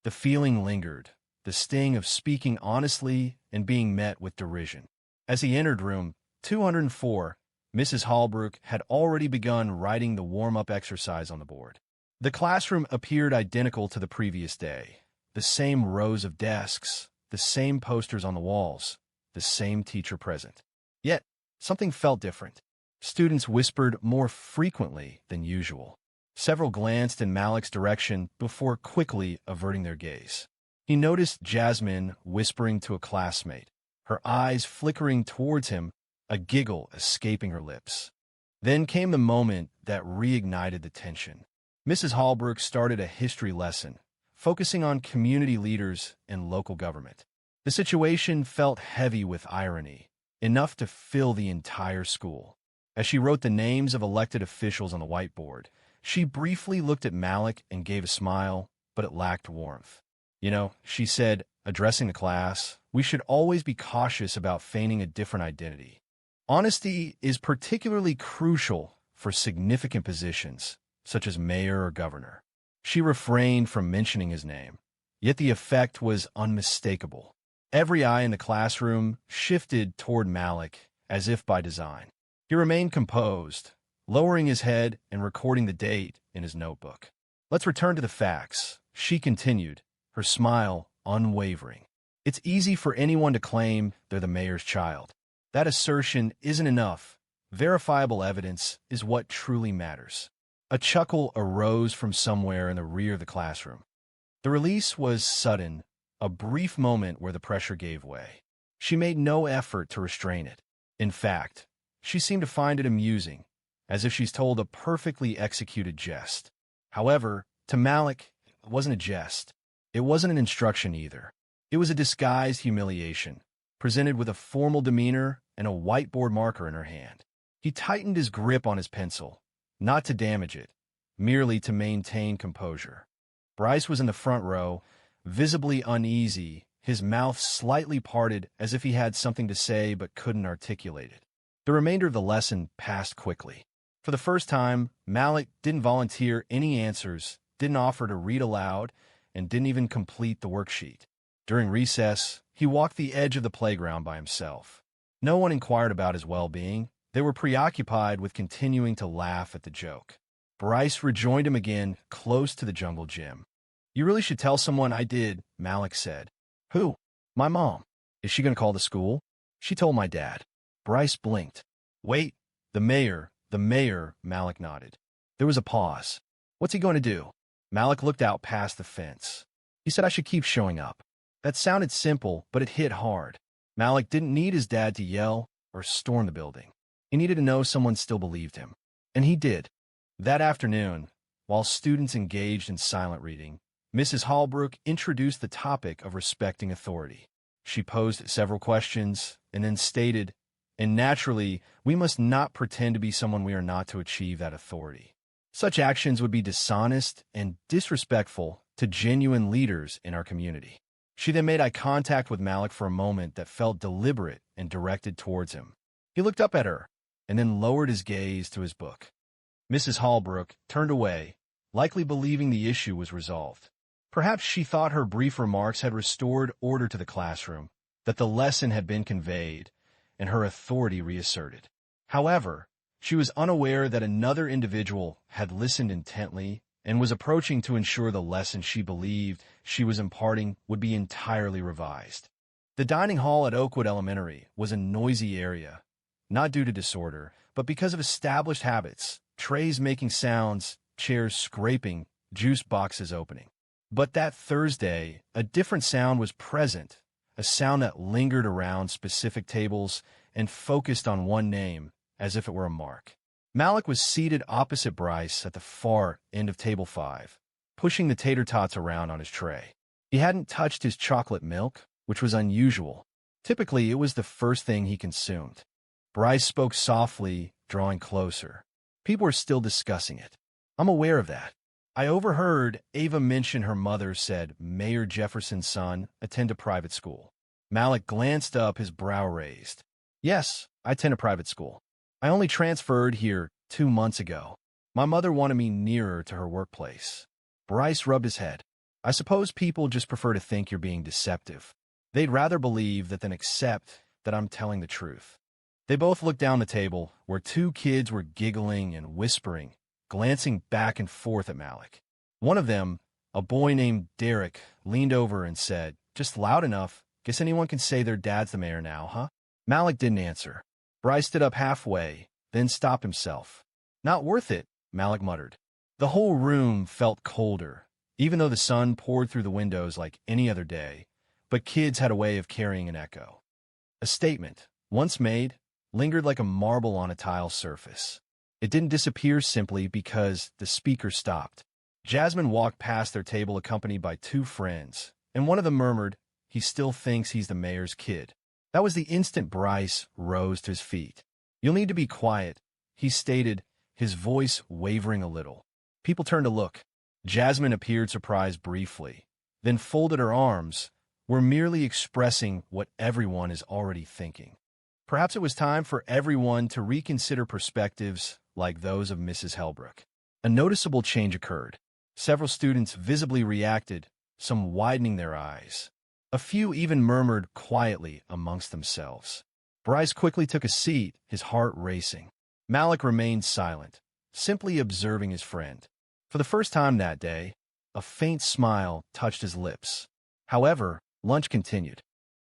[SPEAKER 1] The feeling lingered, the sting of speaking honestly and being met with derision. As he entered room 204, Mrs. Hallbrook had already begun writing the warm-up exercise on the board. The classroom appeared identical to the previous day. The same rows of desks, the same posters on the walls, the same teacher present. Yet, something felt different. Students whispered more frequently than usual. Several glanced in Malik's direction before quickly averting their gaze. He noticed Jasmine whispering to a classmate, her eyes flickering towards him, a giggle escaping her lips. Then came the moment that reignited the tension. Mrs. Hallbrook started a history lesson, focusing on community leaders and local government. The situation felt heavy with irony, enough to fill the entire school. As she wrote the names of elected officials on the whiteboard, she briefly looked at Malik and gave a smile, but it lacked warmth. "You know," she said, addressing the class, "we should always be cautious about feigning a different identity. Honesty is particularly crucial for significant positions, such as mayor or governor." She refrained from mentioning his name, yet the effect was unmistakable. Every eye in the classroom shifted toward Malik, as if by design. He remained composed, lowering his head and recording the date in his notebook. "Let's return to the facts," she continued, her smile unwavering. "It's easy for anyone to claim they're the mayor's child. That assertion isn't enough. Verifiable evidence is what truly matters." A chuckle arose from somewhere in the rear of the classroom. The release was sudden, a brief moment where the pressure gave way. She made no effort to restrain it. In fact, she seemed to find it amusing, as if she's told a perfectly executed jest. However, to Malik, it wasn't a jest. It wasn't an instruction either. It was a disguised humiliation, presented with a formal demeanor and a whiteboard marker in her hand. He tightened his grip on his pencil, not to damage it, merely to maintain composure. Bryce was in the front row, visibly uneasy, his mouth slightly parted as if he had something to say but couldn't articulate it. The remainder of the lesson passed quickly. For the first time, Malik didn't volunteer any answers, didn't offer to read aloud, and didn't even complete the worksheet. During recess, he walked the edge of the playground by himself. No one inquired about his well-being. They were preoccupied with continuing to laugh at the joke. Bryce rejoined him again, close to the jungle gym. "You really should tell someone I did," Malik said. "Who?" "My mom." "Is she going to call the school?" "She told my dad." Bryce blinked. "Wait, the mayor, Malik nodded. There was a pause. "What's he going to do?" Malik looked out past the fence. "He said I should keep showing up." That sounded simple, but it hit hard. Malik didn't need his dad to yell or storm the building. He needed to know someone still believed him. And he did. That afternoon, while students engaged in silent reading, Mrs. Hallbrook introduced the topic of respecting authority. She posed several questions and then stated, "And naturally, we must not pretend to be someone we are not to achieve that authority." Such actions would be dishonest and disrespectful to genuine leaders in our community. She then made eye contact with Malik for a moment that felt deliberate and directed towards him. He looked up at her and then lowered his gaze to his book. Mrs. Holbrook turned away, likely believing the issue was resolved. Perhaps she thought her brief remarks had restored order to the classroom, that the lesson had been conveyed, and her authority reasserted. However, she was unaware that another individual had listened intently and was approaching to ensure the lesson she believed she was imparting would be entirely revised. The dining hall at Oakwood Elementary was a noisy area, not due to disorder, but because of established habits, trays making sounds, chairs scraping, juice boxes opening. But that Thursday, a different sound was present, a sound that lingered around specific tables and focused on one name, as if it were a mark. Malik was seated opposite Bryce at the far end of table 5, pushing the tater tots around on his tray. He hadn't touched his chocolate milk, which was unusual. Typically, it was the first thing he consumed. Bryce spoke softly, drawing closer. People were still discussing it. I'm aware of that. I overheard Ava mention her mother said Mayor Jefferson's son attend a private school. Malik glanced up, his brow raised. Yes, I attend a private school. I only transferred here 2 months ago. My mother wanted me nearer to her workplace. Bryce rubbed his head. I suppose people just prefer to think you're being deceptive. They'd rather believe that than accept that I'm telling the truth. They both looked down the table, where 2 kids were giggling and whispering, glancing back and forth at Malik. One of them, a boy named Derek, leaned over and said, "Just loud enough. Guess anyone can say their dad's the mayor now, huh?" Malik didn't answer. Bryce stood up halfway, then stopped himself. "Not worth it," Malik muttered. The whole room felt colder, even though the sun poured through the windows like any other day, but kids had a way of carrying an echo. A statement, once made, lingered like a marble on a tile surface. It didn't disappear simply because the speaker stopped. Jasmine walked past their table accompanied by 2 friends, and one of them murmured, "He still thinks he's the mayor's kid." That was the instant Bryce rose to his feet. "You'll need to be quiet," he stated, his voice wavering a little. People turned to look. Jasmine appeared surprised briefly, then folded her arms, were merely expressing what everyone is already thinking. Perhaps it was time for everyone to reconsider perspectives like those of Mrs. Holbrook. A noticeable change occurred. Several students visibly reacted, some widening their eyes. A few even murmured quietly amongst themselves. Bryce quickly took a seat, his heart racing. Malik remained silent, simply observing his friend. For the first time that day, a faint smile touched his lips. However, lunch continued.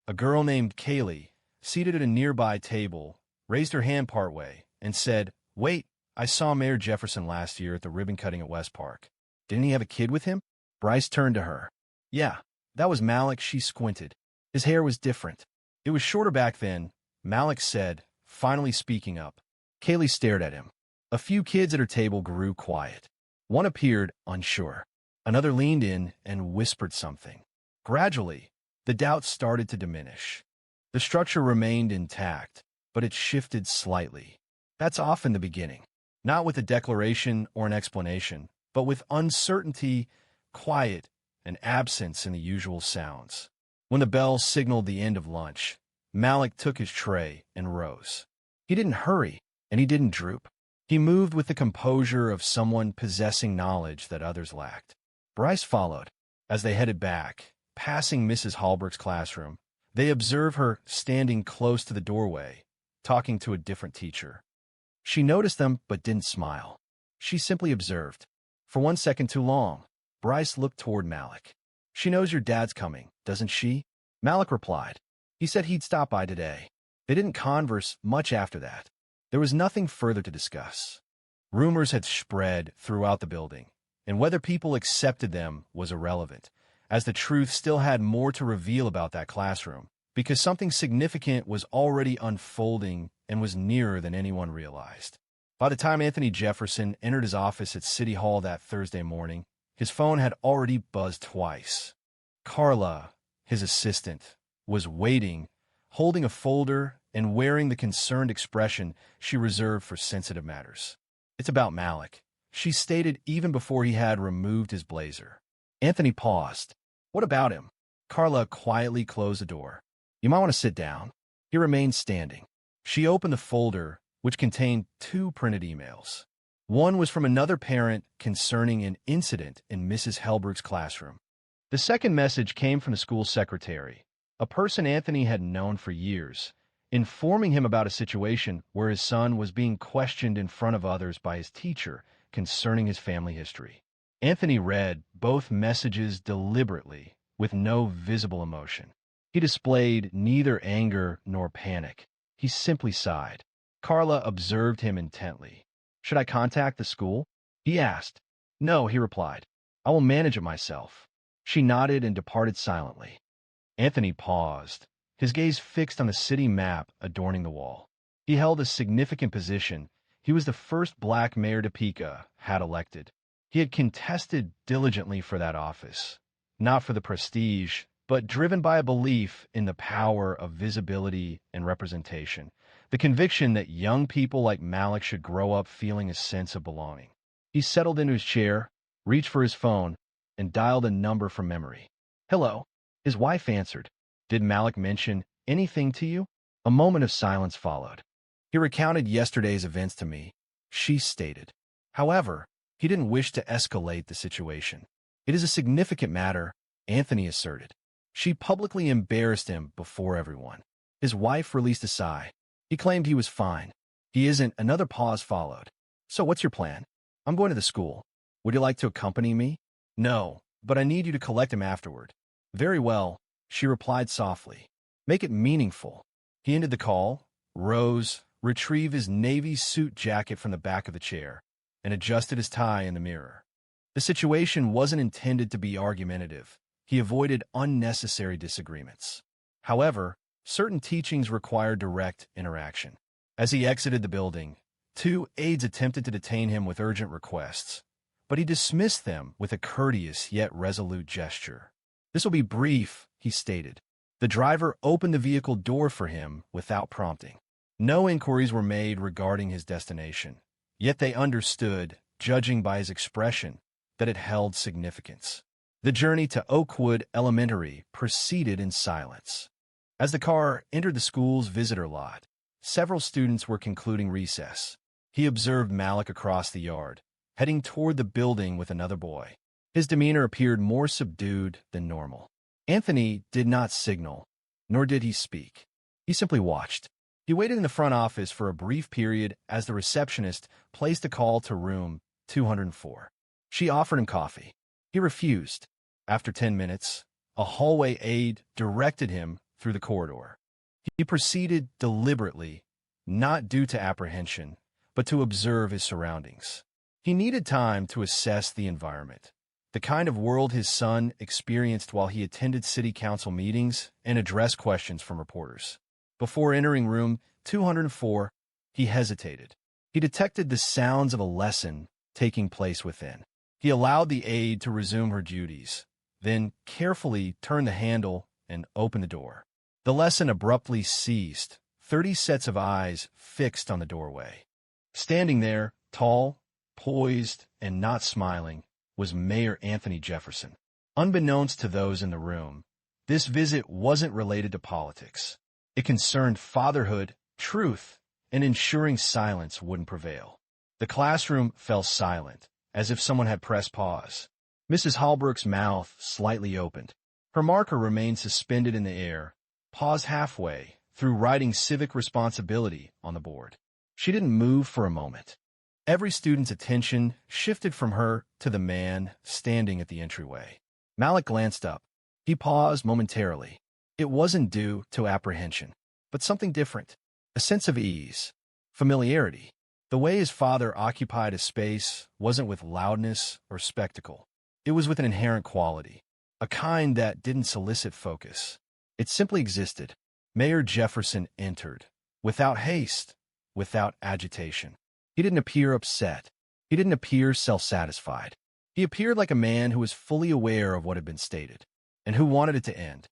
[SPEAKER 1] A girl named Kaylee, seated at a nearby table, raised her hand partway and said, "Wait, I saw Mayor Jefferson last year at the ribbon cutting at West Park. Didn't he have a kid with him?" Bryce turned to her. "Yeah, that was Malik." She squinted. His hair was different. It was shorter back then, Malik said, finally speaking up. Kaylee stared at him. A few kids at her table grew quiet. One appeared unsure. Another leaned in and whispered something. Gradually, the doubt started to diminish. The structure remained intact, but it shifted slightly. That's often the beginning. Not with a declaration or an explanation, but with uncertainty, quiet, and absence in the usual sounds. When the bell signaled the end of lunch, Malik took his tray and rose. He didn't hurry, and he didn't droop. He moved with the composure of someone possessing knowledge that others lacked. Bryce followed. As they headed back, passing Mrs. Holbrook's classroom, they observed her standing close to the doorway, talking to a different teacher. She noticed them but didn't smile. She simply observed. For 1 second too long, Bryce looked toward Malik. "She knows your dad's coming, doesn't she?" Malik replied. He said he'd stop by today. They didn't converse much after that. There was nothing further to discuss. Rumors had spread throughout the building, and whether people accepted them was irrelevant, as the truth still had more to reveal about that classroom, because something significant was already unfolding and was nearer than anyone realized. By the time Anthony Jefferson entered his office at City Hall that Thursday morning, his phone had already buzzed twice. Carla, his assistant, was waiting, holding a folder and wearing the concerned expression she reserved for sensitive matters. "It's about Malik," she stated even before he had removed his blazer. Anthony paused. What about him? Carla quietly closed the door. You might want to sit down. He remained standing. She opened the folder, which contained 2 printed emails. One was from another parent concerning an incident in Mrs. Helbrook's classroom. The second message came from the school secretary, a person Anthony had known for years, informing him about a situation where his son was being questioned in front of others by his teacher concerning his family history. Anthony read both messages deliberately, with no visible emotion. He displayed neither anger nor panic. He simply sighed. Carla observed him intently. Should I contact the school? He asked. No, he replied. I will manage it myself. She nodded and departed silently. Anthony paused, his gaze fixed on the city map adorning the wall. He held a significant position. He was the first black mayor Topeka had elected. He had contested diligently for that office, not for the prestige, but driven by a belief in the power of visibility and representation, the conviction that young people like Malik should grow up feeling a sense of belonging. He settled into his chair, reached for his phone, and dialed a number from memory. Hello. His wife answered. Did Malik mention anything to you? A moment of silence followed. He recounted yesterday's events to me, she stated. However, he didn't wish to escalate the situation. It is a significant matter, Anthony asserted. She publicly embarrassed him before everyone. His wife released a sigh. He claimed he was fine. He isn't. Another pause followed. So what's your plan? I'm going to the school. Would you like to accompany me? No, but I need you to collect him afterward. Very well, she replied softly. Make it meaningful. He ended the call, rose, retrieved his navy suit jacket from the back of the chair, and adjusted his tie in the mirror. The situation wasn't intended to be argumentative. He avoided unnecessary disagreements. However, certain teachings required direct interaction. As he exited the building, 2 aides attempted to detain him with urgent requests, but he dismissed them with a courteous yet resolute gesture. This will be brief, he stated. The driver opened the vehicle door for him without prompting. No inquiries were made regarding his destination, yet they understood, judging by his expression, that it held significance. The journey to Oakwood Elementary proceeded in silence. As the car entered the school's visitor lot, several students were concluding recess. He observed Malik across the yard, heading toward the building with another boy. His demeanor appeared more subdued than normal. Anthony did not signal, nor did he speak. He simply watched. He waited in the front office for a brief period as the receptionist placed a call to room 204. She offered him coffee. He refused. After 10 minutes, a hallway aide directed him through the corridor. He proceeded deliberately, not due to apprehension, but to observe his surroundings. He needed time to assess the environment, the kind of world his son experienced while he attended city council meetings and addressed questions from reporters. Before entering room 204, he hesitated. He detected the sounds of a lesson taking place within. He allowed the aide to resume her duties, then carefully turned the handle and opened the door. The lesson abruptly ceased, 30 sets of eyes fixed on the doorway. Standing there, tall, poised, and not smiling, was Mayor Anthony Jefferson. Unbeknownst to those in the room, this visit wasn't related to politics. It concerned fatherhood, truth, and ensuring silence wouldn't prevail. The classroom fell silent, as if someone had pressed pause. Mrs. Holbrook's mouth slightly opened. Her marker remained suspended in the air, paused halfway through writing civic responsibility on the board. She didn't move for a moment. Every student's attention shifted from her to the man standing at the entryway. Malik glanced up. He paused momentarily. It wasn't due to apprehension, but something different, a sense of ease, familiarity. The way his father occupied a space wasn't with loudness or spectacle. It was with an inherent quality, a kind that didn't solicit focus. It simply existed. Mayor Jefferson entered, without haste, without agitation. He didn't appear upset. He didn't appear self-satisfied. He appeared like a man who was fully aware of what had been stated, and who wanted it to end.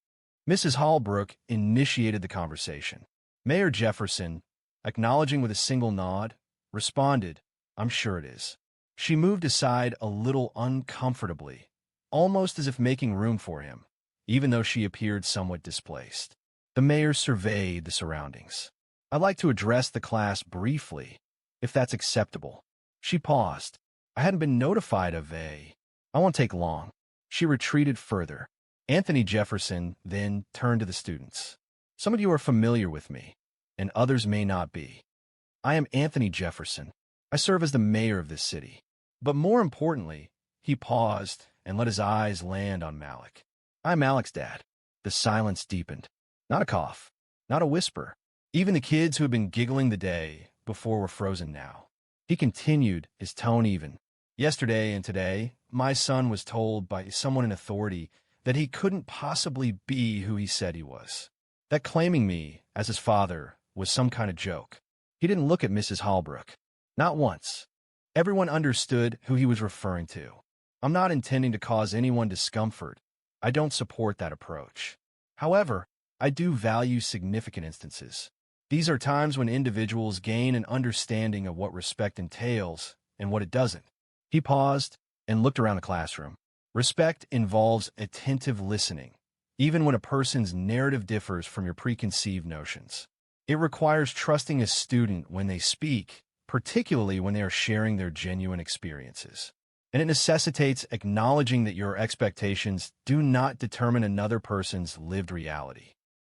[SPEAKER 1] Mrs. Holbrook initiated the conversation. Mayor Jefferson, acknowledging with a single nod, responded, I'm sure it is. She moved aside a little uncomfortably, almost as if making room for him, even though she appeared somewhat displaced. The mayor surveyed the surroundings. "I'd like to address the class briefly, if that's acceptable." She paused. "I hadn't been notified of a... I won't take long." She retreated further. Anthony Jefferson then turned to the students. "Some of you are familiar with me, and others may not be. I am Anthony Jefferson. I serve as the mayor of this city." But more importantly, he paused and let his eyes land on Malik. "I'm Malik's dad." The silence deepened. Not a cough, not a whisper. Even the kids who had been giggling the day before were frozen now. He continued, his tone even. "Yesterday and today, my son was told by someone in authority that he couldn't possibly be who he said he was. That claiming me as his father was some kind of joke." He didn't look at Mrs. Holbrook. Not once. Everyone understood who he was referring to. "I'm not intending to cause anyone discomfort. I don't support that approach. However, I do value significant instances. These are times when individuals gain an understanding of what respect entails and what it doesn't." He paused and looked around the classroom. Respect involves attentive listening, even when a person's narrative differs from your preconceived notions. It requires trusting a student when they speak, particularly when they are sharing their genuine experiences. And it necessitates acknowledging that your expectations do not determine another person's lived reality.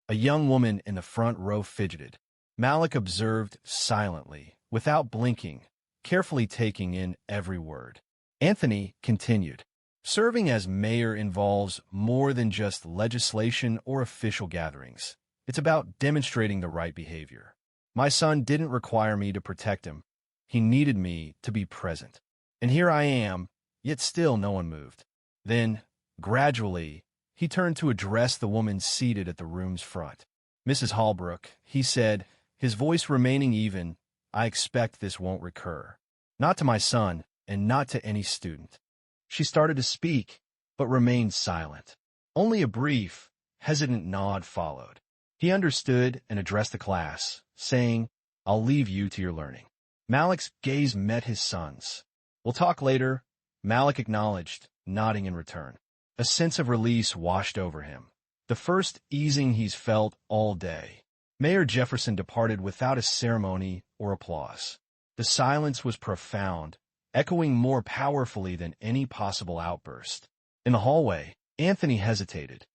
[SPEAKER 1] A young woman in the front row fidgeted. Malik observed silently, without blinking, carefully taking in every word. Anthony continued. "Serving as mayor involves more than just legislation or official gatherings. It's about demonstrating the right behavior. My son didn't require me to protect him. He needed me to be present. And here I am, yet still no one moved." Then, gradually, he turned to address the woman seated at the room's front. "Mrs. Holbrook," he said, his voice remaining even, "I expect this won't recur. Not to my son, and not to any student." She started to speak, but remained silent. Only a brief, hesitant nod followed. He understood and addressed the class, saying, "I'll leave you to your learning." Malik's gaze met his son's. "We'll talk later," Malik acknowledged, nodding in return. A sense of release washed over him. The first easing he's felt all day. Mayor Jefferson departed without a ceremony or applause. The silence was profound, echoing more powerfully than any possible outburst. In the hallway, Anthony hesitated.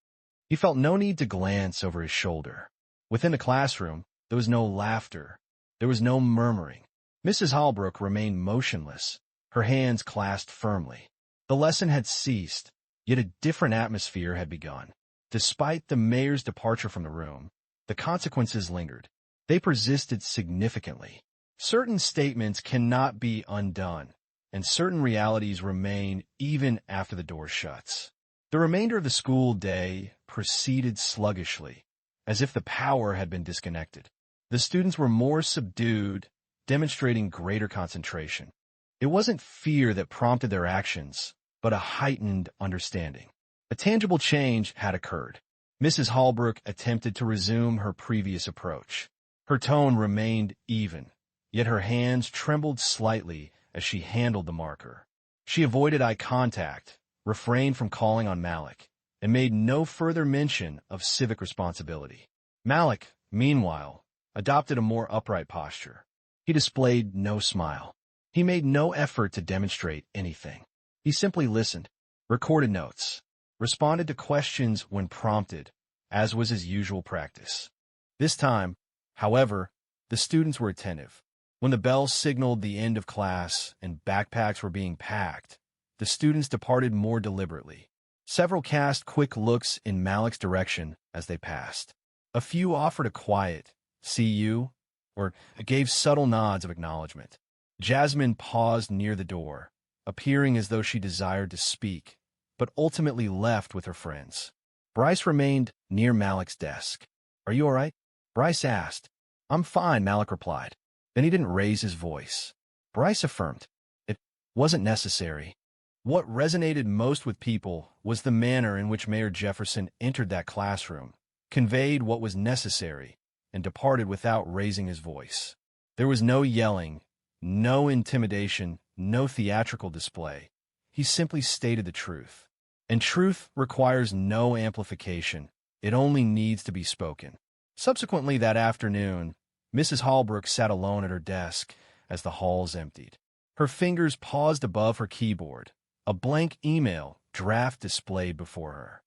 [SPEAKER 1] He felt no need to glance over his shoulder. Within the classroom, there was no laughter. There was no murmuring. Mrs. Holbrook remained motionless, her hands clasped firmly. The lesson had ceased, yet a different atmosphere had begun. Despite the mayor's departure from the room, the consequences lingered. They persisted significantly. Certain statements cannot be undone, and certain realities remain even after the door shuts. The remainder of the school day proceeded sluggishly, as if the power had been disconnected. The students were more subdued, demonstrating greater concentration. It wasn't fear that prompted their actions, but a heightened understanding. A tangible change had occurred. Mrs. Holbrook attempted to resume her previous approach. Her tone remained even, yet her hands trembled slightly as she handled the marker. She avoided eye contact, refrained from calling on Malik, and made no further mention of civic responsibility. Malik, meanwhile, adopted a more upright posture. He displayed no smile. He made no effort to demonstrate anything. He simply listened, recorded notes, responded to questions when prompted, as was his usual practice. This time, however, the students were attentive. When the bell signaled the end of class and backpacks were being packed, the students departed more deliberately. Several cast quick looks in Malik's direction as they passed. A few offered a quiet, "See you," or gave subtle nods of acknowledgement. Jasmine paused near the door, appearing as though she desired to speak, but ultimately left with her friends. Bryce remained near Malik's desk. "Are you all right?" Bryce asked. "I'm fine," Malik replied. Then he didn't raise his voice. Bryce affirmed. It wasn't necessary. What resonated most with people was the manner in which Mayor Jefferson entered that classroom, conveyed what was necessary, and departed without raising his voice. There was no yelling, no intimidation, no theatrical display. He simply stated the truth. And truth requires no amplification. It only needs to be spoken. Subsequently that afternoon, Mrs. Holbrook sat alone at her desk as the halls emptied. Her fingers paused above her keyboard, a blank email draft displayed before her.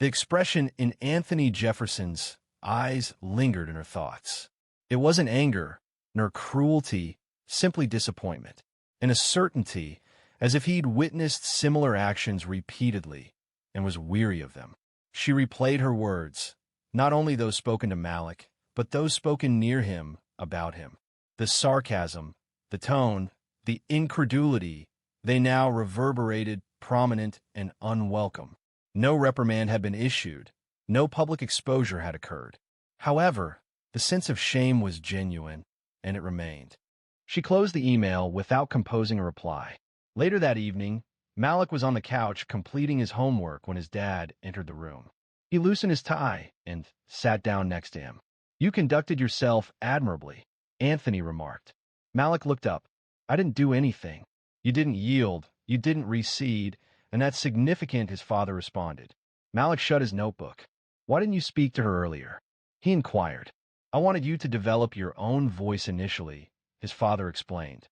[SPEAKER 1] The expression in Anthony Jefferson's eyes lingered in her thoughts. It wasn't anger, nor cruelty, simply disappointment, and a certainty as if he'd witnessed similar actions repeatedly and was weary of them. She replayed her words, not only those spoken to Malik, but those spoken near him about him. The sarcasm, the tone, the incredulity, they now reverberated, prominent and unwelcome. No reprimand had been issued. No public exposure had occurred. However, the sense of shame was genuine, and it remained. She closed the email without composing a reply. Later that evening, Malik was on the couch completing his homework when his dad entered the room. He loosened his tie and sat down next to him. "You conducted yourself admirably," Anthony remarked. Malik looked up. "I didn't do anything." "You didn't yield, you didn't recede, and that's significant," his father responded. Malik shut his notebook. "Why didn't you speak to her earlier?" he inquired. "I wanted you to develop your own voice initially," his father explained.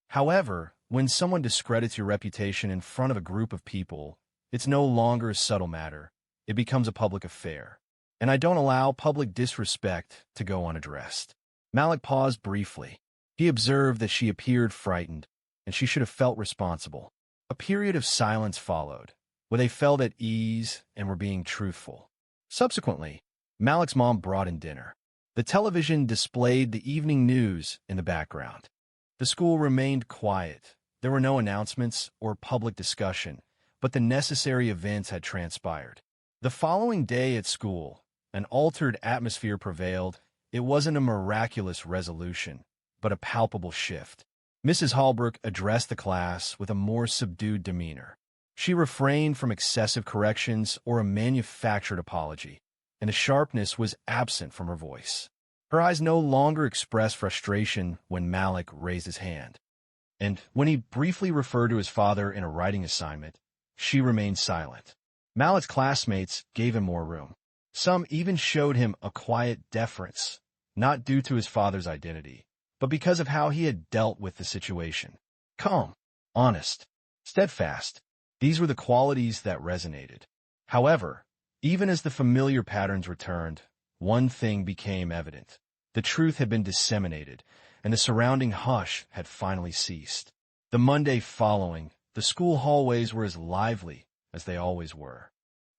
[SPEAKER 1] However, when someone discredits your reputation in front of a group of people, it's no longer a subtle matter. It becomes a public affair. And I don't allow public disrespect to go unaddressed. Malik paused briefly. He observed that she appeared frightened, and she should have felt responsible. A period of silence followed, where they felt at ease and were being truthful. Subsequently, Malik's mom brought in dinner. The television displayed the evening news in the background. The school remained quiet. There were no announcements or public discussion, but the necessary events had transpired. The following day at school, an altered atmosphere prevailed. It wasn't a miraculous resolution, but a palpable shift. Mrs. Holbrook addressed the class with a more subdued demeanor. She refrained from excessive corrections or a manufactured apology, and the sharpness was absent from her voice. Her eyes no longer expressed frustration when Malik raised his hand. And when he briefly referred to his father in a writing assignment, she remained silent. Malik's classmates gave him more room. Some even showed him a quiet deference, not due to his father's identity, but because of how he had dealt with the situation. Calm, honest, steadfast. These were the qualities that resonated. However, even as the familiar patterns returned, one thing became evident. The truth had been disseminated, and the surrounding hush had finally ceased. The Monday following, the school hallways were as lively as they always were.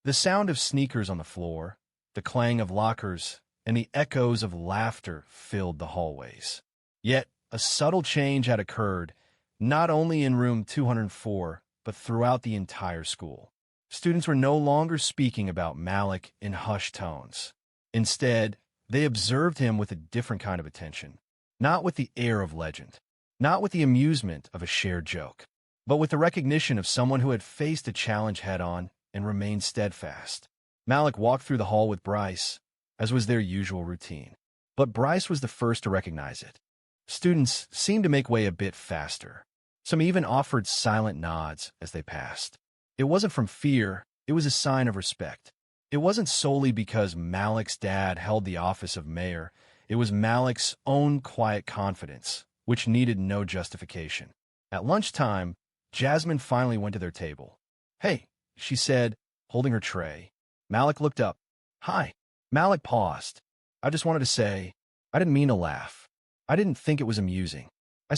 [SPEAKER 1] The sound of sneakers on the floor, the clang of lockers, and the echoes of laughter filled the hallways. Yet, a subtle change had occurred, not only in room 204, but throughout the entire school. Students were no longer speaking about Malik in hushed tones. Instead, they observed him with a different kind of attention, not with the air of legend, not with the amusement of a shared joke, but with the recognition of someone who had faced a challenge head-on and remained steadfast. Malik walked through the hall with Bryce, as was their usual routine. But Bryce was the first to recognize it. Students seemed to make way a bit faster. Some even offered silent nods as they passed. It wasn't from fear, it was a sign of respect. It wasn't solely because Malik's dad held the office of mayor. It was Malik's own quiet confidence, which needed no justification. At lunchtime, Jasmine finally went to their table. "Hey," she said, holding her tray. Malik looked up. "Hi." Malik paused. "I just wanted to say, I didn't mean to laugh. I didn't think it was amusing. I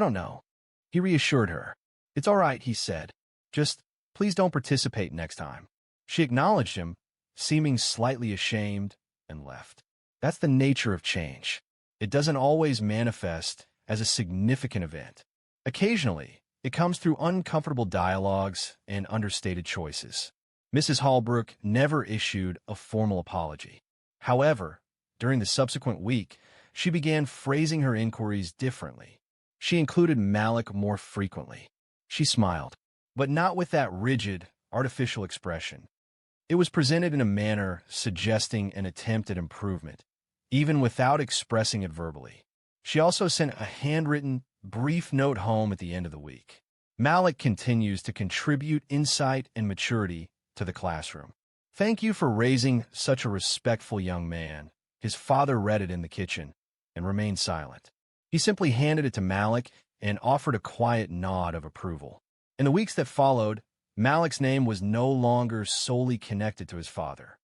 [SPEAKER 1] don't know." He reassured her. "It's all right," he said. "Just, please don't participate next time." She acknowledged him, seeming slightly ashamed, and left. That's the nature of change. It doesn't always manifest as a significant event. Occasionally, it comes through uncomfortable dialogues and understated choices. Mrs. Holbrook never issued a formal apology. However, during the subsequent week, she began phrasing her inquiries differently. She included Malik more frequently. She smiled, but not with that rigid, artificial expression. It was presented in a manner suggesting an attempt at improvement, even without expressing it verbally. She also sent a handwritten, brief note home at the end of the week. Malik continues to contribute insight and maturity to the classroom. Thank you for raising such a respectful young man. His father read it in the kitchen and remained silent. He simply handed it to Malik and offered a quiet nod of approval. In the weeks that followed, Malik's name was no longer solely connected to his father.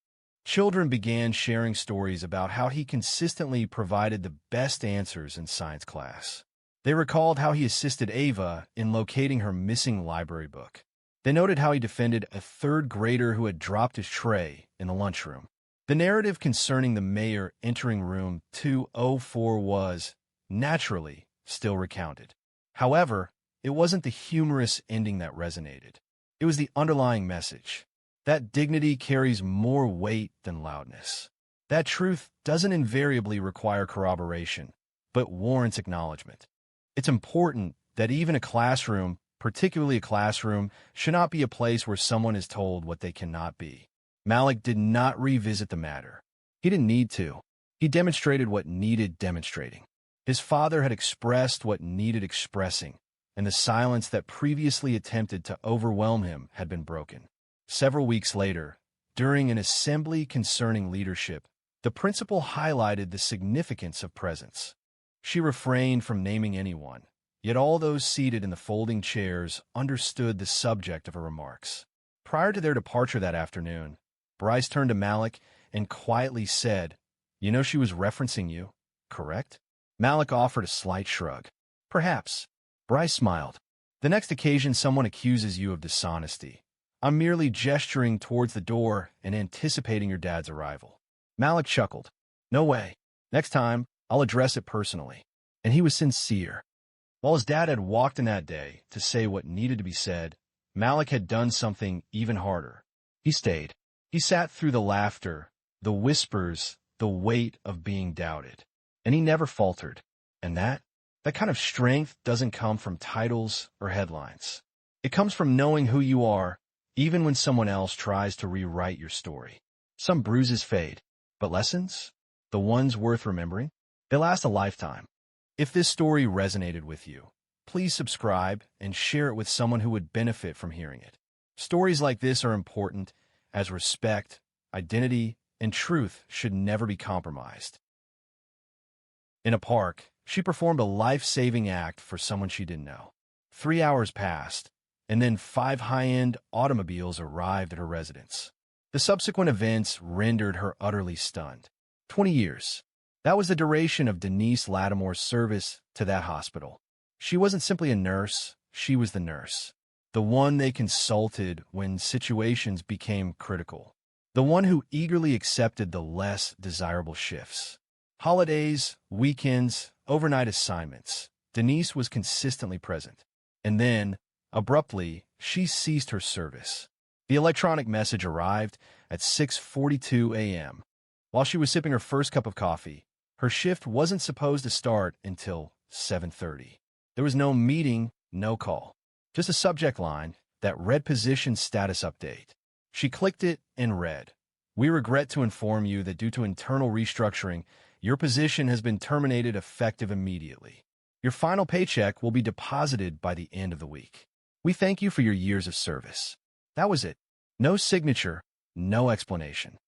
[SPEAKER 1] Children began sharing stories about how he consistently provided the best answers in science class. They recalled how he assisted Ava in locating her missing library book. They noted how he defended a third grader who had dropped his tray in the lunchroom. The narrative concerning the mayor entering room 204 was, naturally, still recounted. However, it wasn't the humorous ending that resonated. It was the underlying message. That dignity carries more weight than loudness. That truth doesn't invariably require corroboration, but warrants acknowledgement. It's important that even a classroom, particularly a classroom, should not be a place where someone is told what they cannot be. Malik did not revisit the matter. He didn't need to. He demonstrated what needed demonstrating. His father had expressed what needed expressing, and the silence that previously attempted to overwhelm him had been broken. Several weeks later, during an assembly concerning leadership, the principal highlighted the significance of presence. She refrained from naming anyone, yet all those seated in the folding chairs understood the subject of her remarks. Prior to their departure that afternoon, Bryce turned to Malik and quietly said, "You know she was referencing you, correct?" Malik offered a slight shrug. "Perhaps." Bryce smiled. "The next occasion someone accuses you of dishonesty, I'm merely gesturing towards the door and anticipating your dad's arrival." Malik chuckled. "No way. Next time, I'll address it personally." And he was sincere. While his dad had walked in that day to say what needed to be said, Malik had done something even harder. He stayed. He sat through the laughter, the whispers, the weight of being doubted. And he never faltered. And that kind of strength doesn't come from titles or headlines. It comes from knowing who you are, even when someone else tries to rewrite your story. Some bruises fade, but lessons, the ones worth remembering, they last a lifetime. If this story resonated with you, please subscribe and share it with someone who would benefit from hearing it. Stories like this are important, as respect, identity, and truth should never be compromised. In a park, she performed a life-saving act for someone she didn't know. 3 hours passed, and then 5 high-end automobiles arrived at her residence. The subsequent events rendered her utterly stunned. 20 years. That was the duration of Denise Lattimore's service to that hospital. She wasn't simply a nurse, she was the nurse. The one they consulted when situations became critical. The one who eagerly accepted the less desirable shifts. Holidays, weekends, overnight assignments. Denise was consistently present. And then, abruptly, she ceased her service. The electronic message arrived at 6:42 a.m. While she was sipping her first cup of coffee, her shift wasn't supposed to start until 7:30. There was no meeting, no call. Just a subject line that read position status update. She clicked it and read, "We regret to inform you that due to internal restructuring, your position has been terminated effective immediately. Your final paycheck will be deposited by the end of the week. We thank you for your years of service." That was it. No signature, no explanation.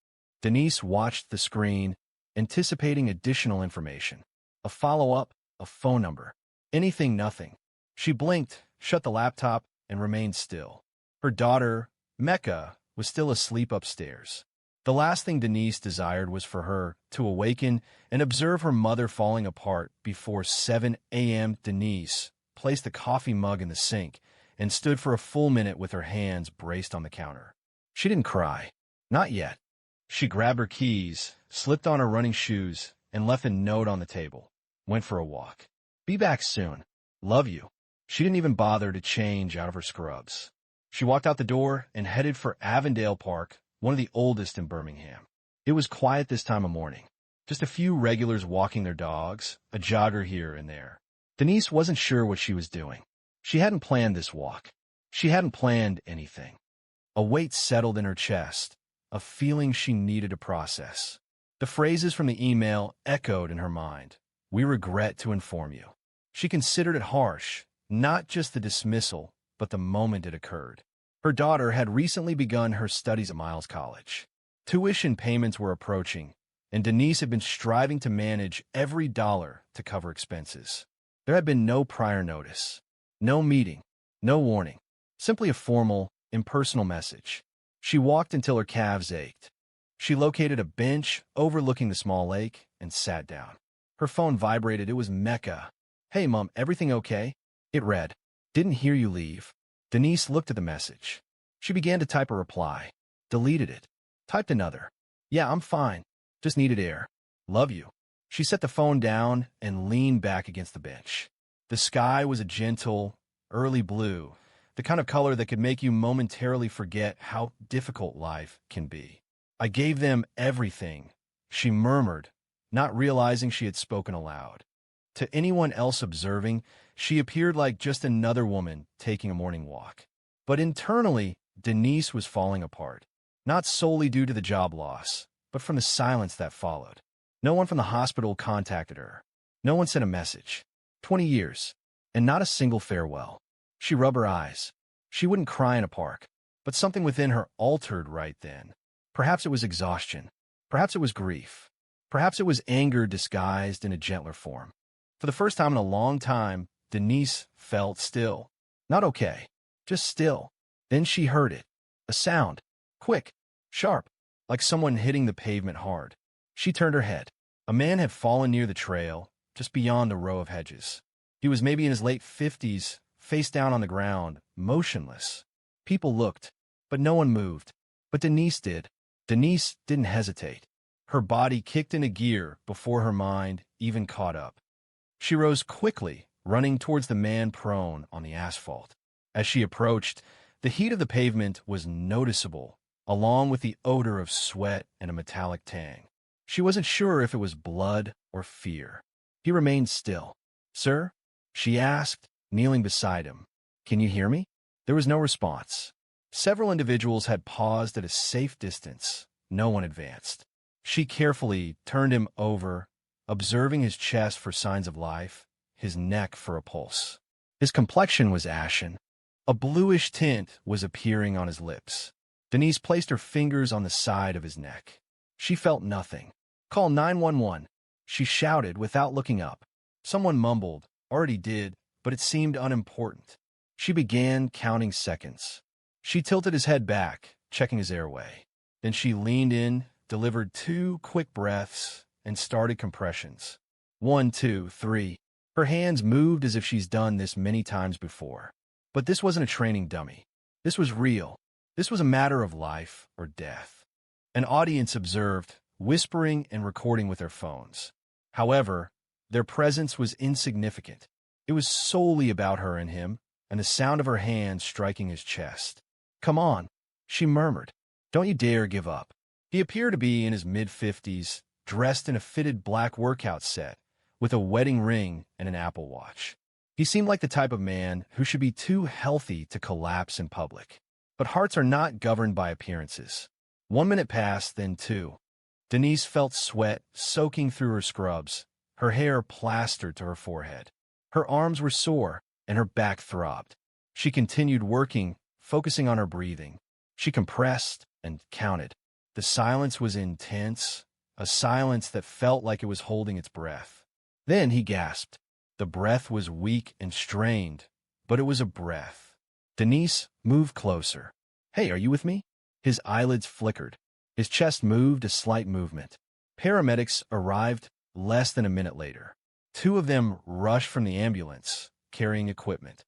[SPEAKER 1] Denise watched the screen, anticipating additional information. A follow-up, a phone number. Anything, nothing. She blinked, shut the laptop, and remained still. Her daughter, Mecca, was still asleep upstairs. The last thing Denise desired was for her to awaken and observe her mother falling apart before 7 a.m. Denise placed the coffee mug in the sink and stood for a full minute with her hands braced on the counter. She didn't cry. Not yet. She grabbed her keys, slipped on her running shoes, and left a note on the table. Went for a walk. "Be back soon. Love you." She didn't even bother to change out of her scrubs. She walked out the door and headed for Avondale Park, one of the oldest in Birmingham. It was quiet this time of morning. Just a few regulars walking their dogs, a jogger here and there. Denise wasn't sure what she was doing. She hadn't planned this walk. She hadn't planned anything. A weight settled in her chest, a feeling she needed to process. The phrases from the email echoed in her mind. "We regret to inform you." She considered it harsh, not just the dismissal, but the moment it occurred. Her daughter had recently begun her studies at Miles College. Tuition payments were approaching, and Denise had been striving to manage every dollar to cover expenses. There had been no prior notice, no meeting, no warning, simply a formal, impersonal message. She walked until her calves ached. She located a bench overlooking the small lake and sat down. Her phone vibrated. It was Mecca. "Hey, Mom, everything okay?" It read. "Didn't hear you leave." Denise looked at the message. She began to type a reply. Deleted it. Typed another. "Yeah, I'm fine. Just needed air. Love you." She set the phone down and leaned back against the bench. The sky was a gentle, early blue, the kind of color that could make you momentarily forget how difficult life can be. "I gave them everything," she murmured, not realizing she had spoken aloud. To anyone else observing, she appeared like just another woman taking a morning walk. But internally, Denise was falling apart, not solely due to the job loss, but from the silence that followed. No one from the hospital contacted her. No one sent a message. 20 years, and not a single farewell. She rubbed her eyes. She wouldn't cry in a park, but something within her altered right then. Perhaps it was exhaustion. Perhaps it was grief. Perhaps it was anger disguised in a gentler form. For the first time in a long time, Denise felt still. Not okay, just still. Then she heard it. A sound. Quick, sharp, like someone hitting the pavement hard. She turned her head. A man had fallen near the trail, just beyond the row of hedges. He was maybe in his late 50s, face down on the ground, motionless. People looked, but no one moved. But Denise did. Denise didn't hesitate. Her body kicked into gear before her mind even caught up. She rose quickly, running towards the man prone on the asphalt. As she approached, the heat of the pavement was noticeable, along with the odor of sweat and a metallic tang. She wasn't sure if it was blood or fear. He remained still. "Sir?" she asked, kneeling beside him. "Can you hear me?" There was no response. Several individuals had paused at a safe distance. No one advanced. She carefully turned him over, observing his chest for signs of life, his neck for a pulse. His complexion was ashen. A bluish tint was appearing on his lips. Denise placed her fingers on the side of his neck. She felt nothing. "Call 911, she shouted without looking up. Someone mumbled, "Already did," but it seemed unimportant. She began counting seconds. She tilted his head back, checking his airway. Then she leaned in, delivered 2 quick breaths, and started compressions. 1, 2, 3. Her hands moved as if she's done this many times before. But this wasn't a training dummy. This was real. This was a matter of life or death. An audience observed, whispering and recording with their phones. However, their presence was insignificant. It was solely about her and him, and the sound of her hands striking his chest. "Come on," she murmured. "Don't you dare give up." He appeared to be in his mid-50s, dressed in a fitted black workout set, with a wedding ring and an Apple Watch. He seemed like the type of man who should be too healthy to collapse in public. But hearts are not governed by appearances. 1 minute passed, then 2. Denise felt sweat soaking through her scrubs, her hair plastered to her forehead. Her arms were sore, and her back throbbed. She continued working, focusing on her breathing. She compressed and counted. The silence was intense, a silence that felt like it was holding its breath. Then he gasped. The breath was weak and strained, but it was a breath. Denise moved closer. "Hey, are you with me?" His eyelids flickered. His chest moved a slight movement. Paramedics arrived less than a minute later. 2 of them rushed from the ambulance, carrying equipment.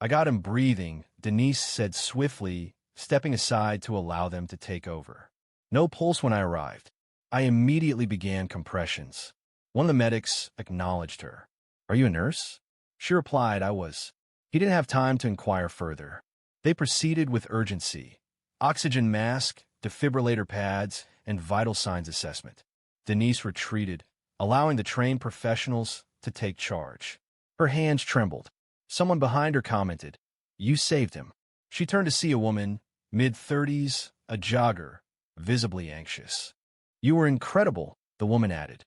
[SPEAKER 1] "I got him breathing," Denise said swiftly, stepping aside to allow them to take over. "No pulse when I arrived." I immediately began compressions. One of the medics acknowledged her. "Are you a nurse?" She replied I was. He didn't have time to inquire further. They proceeded with urgency. Oxygen mask, defibrillator pads, and vital signs assessment. Denise retreated, allowing the trained professionals to take charge. Her hands trembled. Someone behind her commented, "You saved him." She turned to see a woman, mid-30s, a jogger, visibly anxious. "You were incredible," the woman added.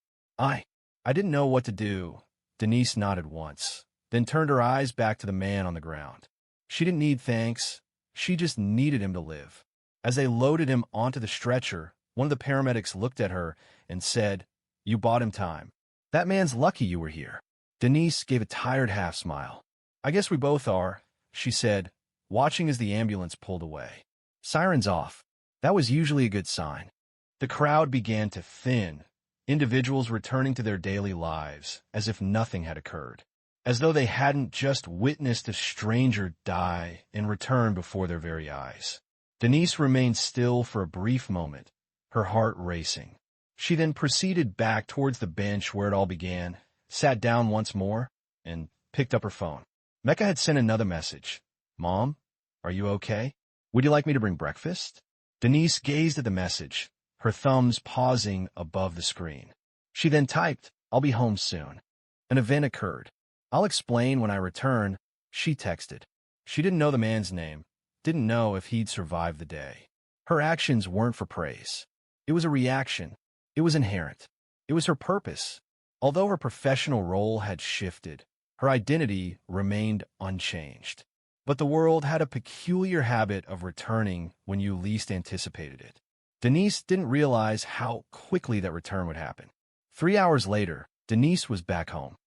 [SPEAKER 1] I didn't know what to do. Denise nodded once. then turned her eyes back to the man on the ground. She didn't need thanks. She just needed him to live. As they loaded him onto the stretcher, one of the paramedics looked at her and said, "You bought him time. That man's lucky you were here." Denise gave a tired half-smile. "I guess we both are," she said, watching as the ambulance pulled away. Sirens off. That was usually a good sign. The crowd began to thin, individuals returning to their daily lives as if nothing had occurred, as though they hadn't just witnessed a stranger die in return before their very eyes. Denise remained still for a brief moment, her heart racing. She then proceeded back towards the bench where it all began, sat down once more, and picked up her phone. Mecca had sent another message. "Mom, are you okay? Would you like me to bring breakfast?" Denise gazed at the message, her thumbs pausing above the screen. She then typed, "I'll be home soon." An event occurred. "I'll explain when I return," she texted. She didn't know the man's name, didn't know if he'd survive the day. Her actions weren't for praise. It was a reaction. It was inherent. It was her purpose. Although her professional role had shifted, her identity remained unchanged. But the world had a peculiar habit of returning when you least anticipated it. Denise didn't realize how quickly that return would happen. 3 hours later, Denise was back home.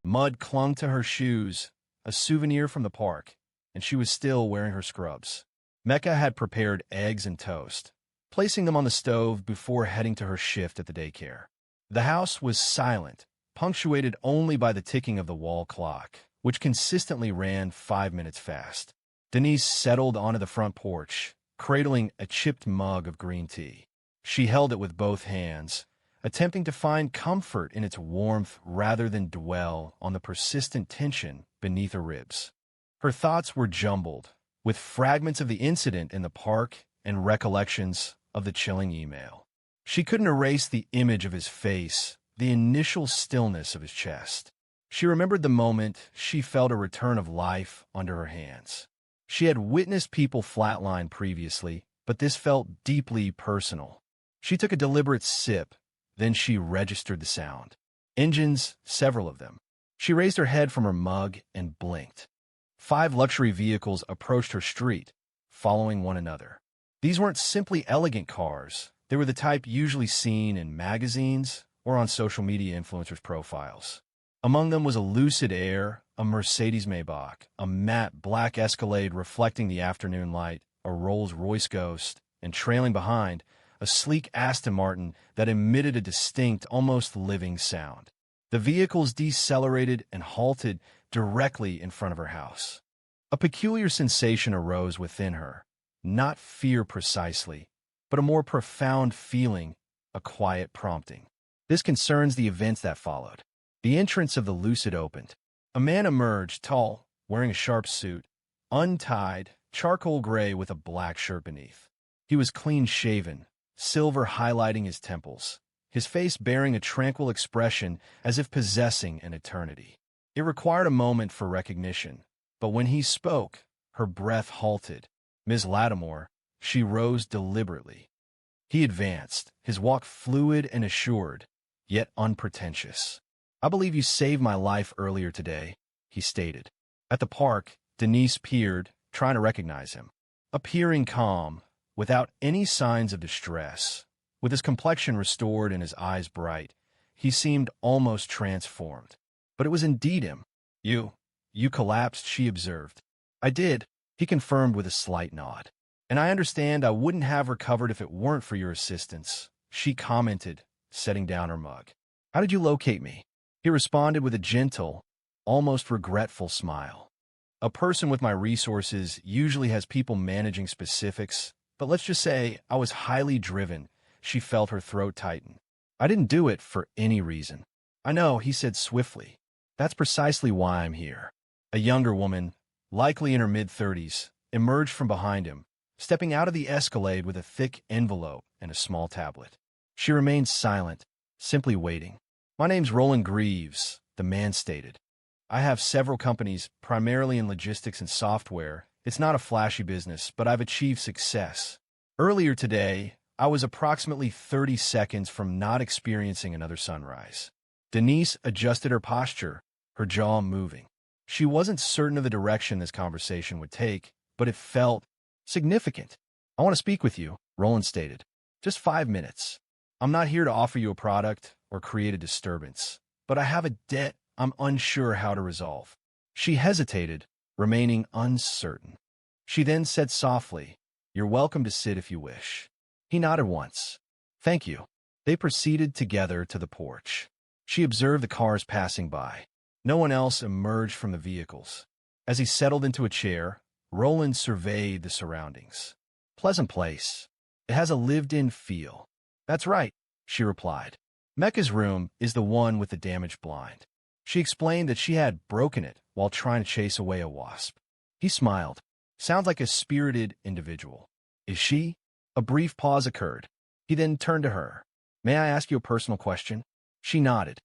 [SPEAKER 1] Mud clung to her shoes, a souvenir from the park, and she was still wearing her scrubs. Mecca had prepared eggs and toast, placing them on the stove before heading to her shift at the daycare. The house was silent, punctuated only by the ticking of the wall clock, which consistently ran 5 minutes fast. Denise settled onto the front porch, cradling a chipped mug of green tea. She held it with both hands, attempting to find comfort in its warmth rather than dwell on the persistent tension beneath her ribs. Her thoughts were jumbled, with fragments of the incident in the park and recollections of the chilling email. She couldn't erase the image of his face, the initial stillness of his chest. She remembered the moment she felt a return of life under her hands. She had witnessed people flatline previously, but this felt deeply personal. She took a deliberate sip, then she registered the sound. Engines, several of them. She raised her head from her mug and blinked. 5 luxury vehicles approached her street, following one another. These weren't simply elegant cars. They were the type usually seen in magazines or on social media influencers' profiles. Among them was a Lucid Air, a Mercedes Maybach, a matte black Escalade reflecting the afternoon light, a Rolls-Royce Ghost, and trailing behind, a sleek Aston Martin that emitted a distinct, almost living sound. The vehicles decelerated and halted directly in front of her house. A peculiar sensation arose within her, not fear precisely, but a more profound feeling, a quiet prompting. This concerns the events that followed. The entrance of the Lucid opened. A man emerged, tall, wearing a sharp suit, untied, charcoal gray with a black shirt beneath. He was clean-shaven, silver highlighting his temples, his face bearing a tranquil expression as if possessing an eternity. It required a moment for recognition, but when he spoke, her breath halted. "Ms. Lattimore," she rose deliberately. He advanced, his walk fluid and assured, yet unpretentious. "I believe you saved my life earlier today," he stated. At the park, Denise peered, trying to recognize him. Appearing calm, without any signs of distress, with his complexion restored and his eyes bright, he seemed almost transformed. But it was indeed him. You collapsed," she observed. "I did," he confirmed with a slight nod. "And I understand I wouldn't have recovered if it weren't for your assistance," she commented, setting down her mug. "How did you locate me?" He responded with a gentle, almost regretful smile. "A person with my resources usually has people managing specifics, but let's just say I was highly driven." She felt her throat tighten. "I didn't do it for any reason." "I know," he said swiftly. "That's precisely why I'm here." A younger woman, likely in her mid-30s, emerged from behind him, stepping out of the Escalade with a thick envelope and a small tablet. She remained silent, simply waiting. "My name's Roland Greaves," the man stated. "I have several companies, primarily in logistics and software. It's not a flashy business, but I've achieved success. Earlier today, I was approximately 30 seconds from not experiencing another sunrise." Denise adjusted her posture, her jaw moving. She wasn't certain of the direction this conversation would take, but it felt significant. "I want to speak with you," Roland stated. "Just 5 minutes. I'm not here to offer you a product or create a disturbance, but I have a debt I'm unsure how to resolve." She hesitated, remaining uncertain. She then said softly, "You're welcome to sit if you wish." He nodded once. "Thank you." They proceeded together to the porch. She observed the cars passing by. No one else emerged from the vehicles. As he settled into a chair, Roland surveyed the surroundings. "Pleasant place. It has a lived-in feel." "That's right," she replied. "Mecca's room is the one with the damaged blind." She explained that she had broken it while trying to chase away a wasp. He smiled. "Sounds like a spirited individual." "Is she?" A brief pause occurred. He then turned to her. "May I ask you a personal question?" She nodded.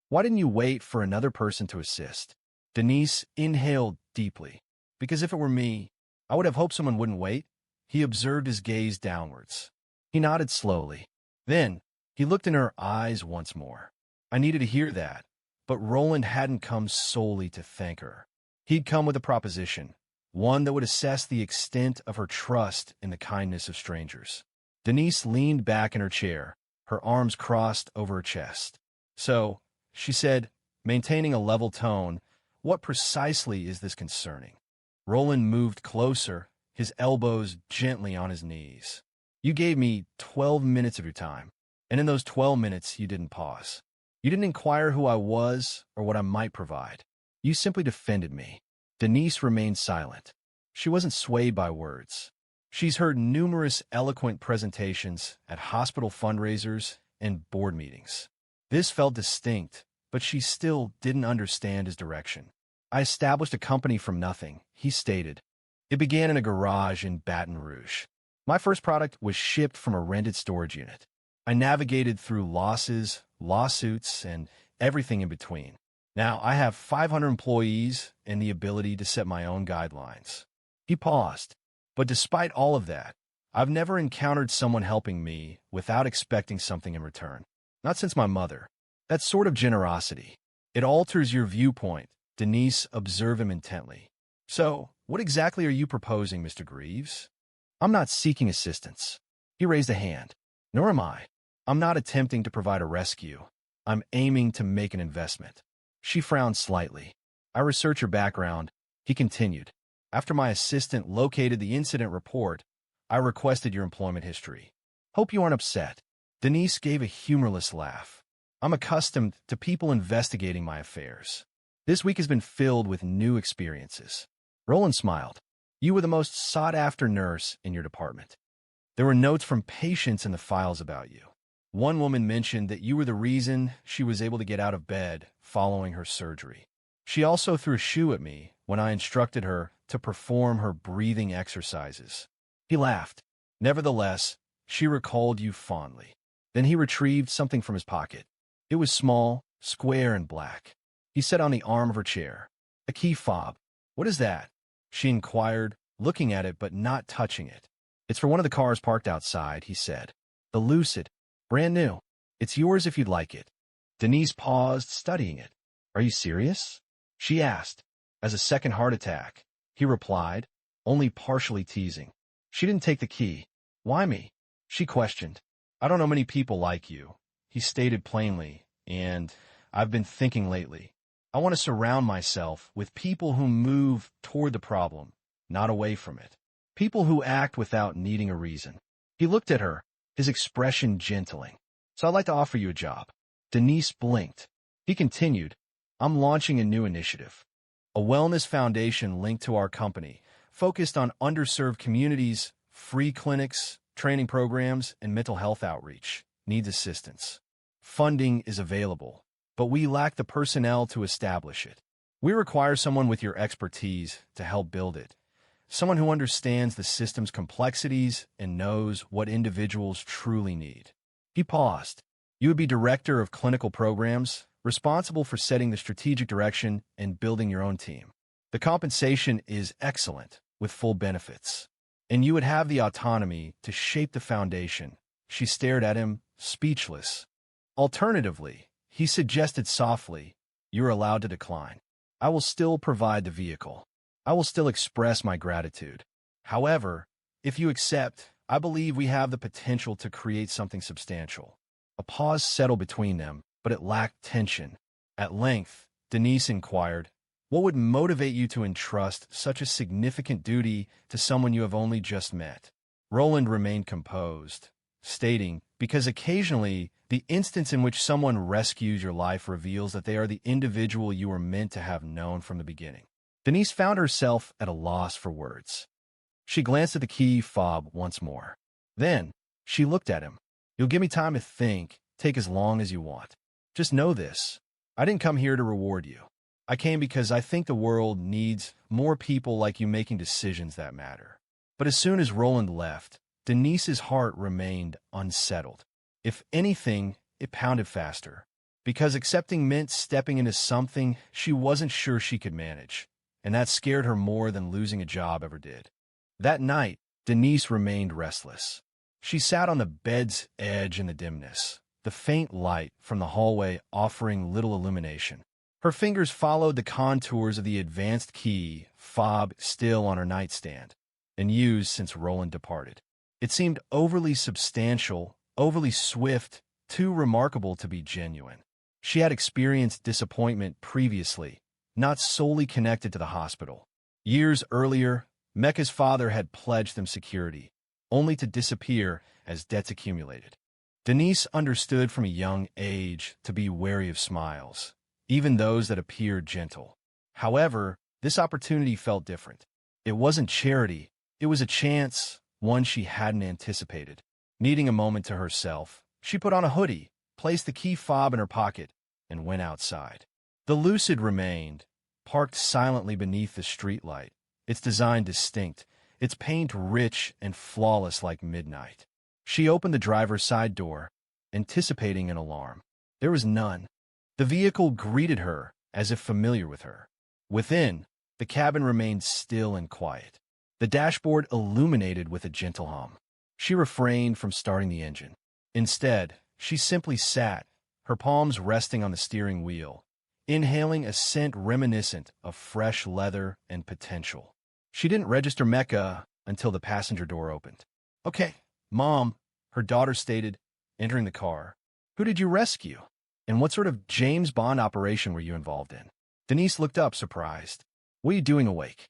[SPEAKER 1] "Why didn't you wait for another person to assist?" Denise inhaled deeply. "Because if it were me, I would have hoped someone wouldn't wait." He observed his gaze downwards. He nodded slowly. Then, he looked in her eyes once more. I needed to hear that, but Roland hadn't come solely to thank her. He'd come with a proposition, one that would assess the extent of her trust in the kindness of strangers. Denise leaned back in her chair, her arms crossed over her chest. "So," she said, maintaining a level tone, "what precisely is this concerning?" Roland moved closer, his elbows gently on his knees. "You gave me 12 minutes of your time, and in those 12 minutes you didn't pause. You didn't inquire who I was or what I might provide. You simply defended me." Denise remained silent. She wasn't swayed by words. She's heard numerous eloquent presentations at hospital fundraisers and board meetings. This felt distinct, but she still didn't understand his direction. "I established a company from nothing," he stated. "It began in a garage in Baton Rouge. My first product was shipped from a rented storage unit. I navigated through losses, lawsuits, and everything in between. Now I have 500 employees and the ability to set my own guidelines." He paused. "But despite all of that, I've never encountered someone helping me without expecting something in return. Not since my mother. That sort of generosity. It alters your viewpoint." Denise observed him intently. "So, what exactly are you proposing, Mr. Greaves?" "I'm not seeking assistance." He raised a hand. "Nor am I. I'm not attempting to provide a rescue. I'm aiming to make an investment." She frowned slightly. "I researched your background," he continued. "After my assistant located the incident report, I requested your employment history. Hope you aren't upset." Denise gave a humorless laugh. "I'm accustomed to people investigating my affairs. This week has been filled with new experiences." Roland smiled. "You were the most sought-after nurse in your department. There were notes from patients in the files about you. One woman mentioned that you were the reason she was able to get out of bed following her surgery. She also threw a shoe at me when I instructed her to perform her breathing exercises." He laughed. "Nevertheless, she recalled you fondly." Then he retrieved something from his pocket. It was small, square, and black. He set on the arm of her chair. "A key fob." "What is that?" she inquired, looking at it but not touching it. "It's for one of the cars parked outside," he said. "The Lucid. Brand new. It's yours if you'd like it." Denise paused, studying it. "Are you serious?" she asked. "As a second heart attack," he replied, only partially teasing. She didn't take the key. "Why me?" she questioned. "I don't know many people like you," he stated plainly, "and I've been thinking lately. I want to surround myself with people who move toward the problem, not away from it. People who act without needing a reason." He looked at her, his expression gentling. "So I'd like to offer you a job." Denise blinked. He continued, "I'm launching a new initiative. A wellness foundation linked to our company, focused on underserved communities, free clinics, training programs, and mental health outreach. Needs assistance. Funding is available, but we lack the personnel to establish it. We require someone with your expertise to help build it. Someone who understands the system's complexities and knows what individuals truly need." He paused. "You would be director of clinical programs, responsible for setting the strategic direction and building your own team. The compensation is excellent, with full benefits. And you would have the autonomy to shape the foundation." She stared at him, speechless. "Alternatively," he suggested softly, "you're allowed to decline." I will still provide the vehicle. I will still express my gratitude. However, if you accept, I believe we have the potential to create something substantial." A pause settled between them, but it lacked tension. At length, Denise inquired, "What would motivate you to entrust such a significant duty to someone you have only just met?" Roland remained composed, stating, "Because occasionally, the instance in which someone rescues your life reveals that they are the individual you were meant to have known from the beginning." Denise found herself at a loss for words. She glanced at the key fob once more. Then, she looked at him. "You'll give me time to think. Take as long as you want. Just know this. I didn't come here to reward you. I came because I think the world needs more people like you making decisions that matter." But as soon as Roland left, Denise's heart remained unsettled. If anything, it pounded faster, because accepting meant stepping into something she wasn't sure she could manage, and that scared her more than losing a job ever did. That night, Denise remained restless. She sat on the bed's edge in the dimness, the faint light from the hallway offering little illumination. Her fingers followed the contours of the advanced key fob still on her nightstand, and used since Roland departed. It seemed overly substantial, overly swift, too remarkable to be genuine. She had experienced disappointment previously, not solely connected to the hospital. Years earlier, Mecca's father had pledged them security, only to disappear as debts accumulated. Denise understood from a young age to be wary of smiles, even those that appeared gentle. However, this opportunity felt different. It wasn't charity, it was a chance, one she hadn't anticipated. Needing a moment to herself, she put on a hoodie, placed the key fob in her pocket, and went outside. The Lucid remained, parked silently beneath the streetlight, its design distinct, its paint rich and flawless like midnight. She opened the driver's side door, anticipating an alarm. There was none. The vehicle greeted her as if familiar with her. Within, the cabin remained still and quiet, the dashboard illuminated with a gentle hum. She refrained from starting the engine. Instead, she simply sat, her palms resting on the steering wheel, inhaling a scent reminiscent of fresh leather and potential. She didn't register Mecca until the passenger door opened. "Okay, Mom," her daughter stated, entering the car. "Who did you rescue? And what sort of James Bond operation were you involved in?" Denise looked up, surprised. "What are you doing awake?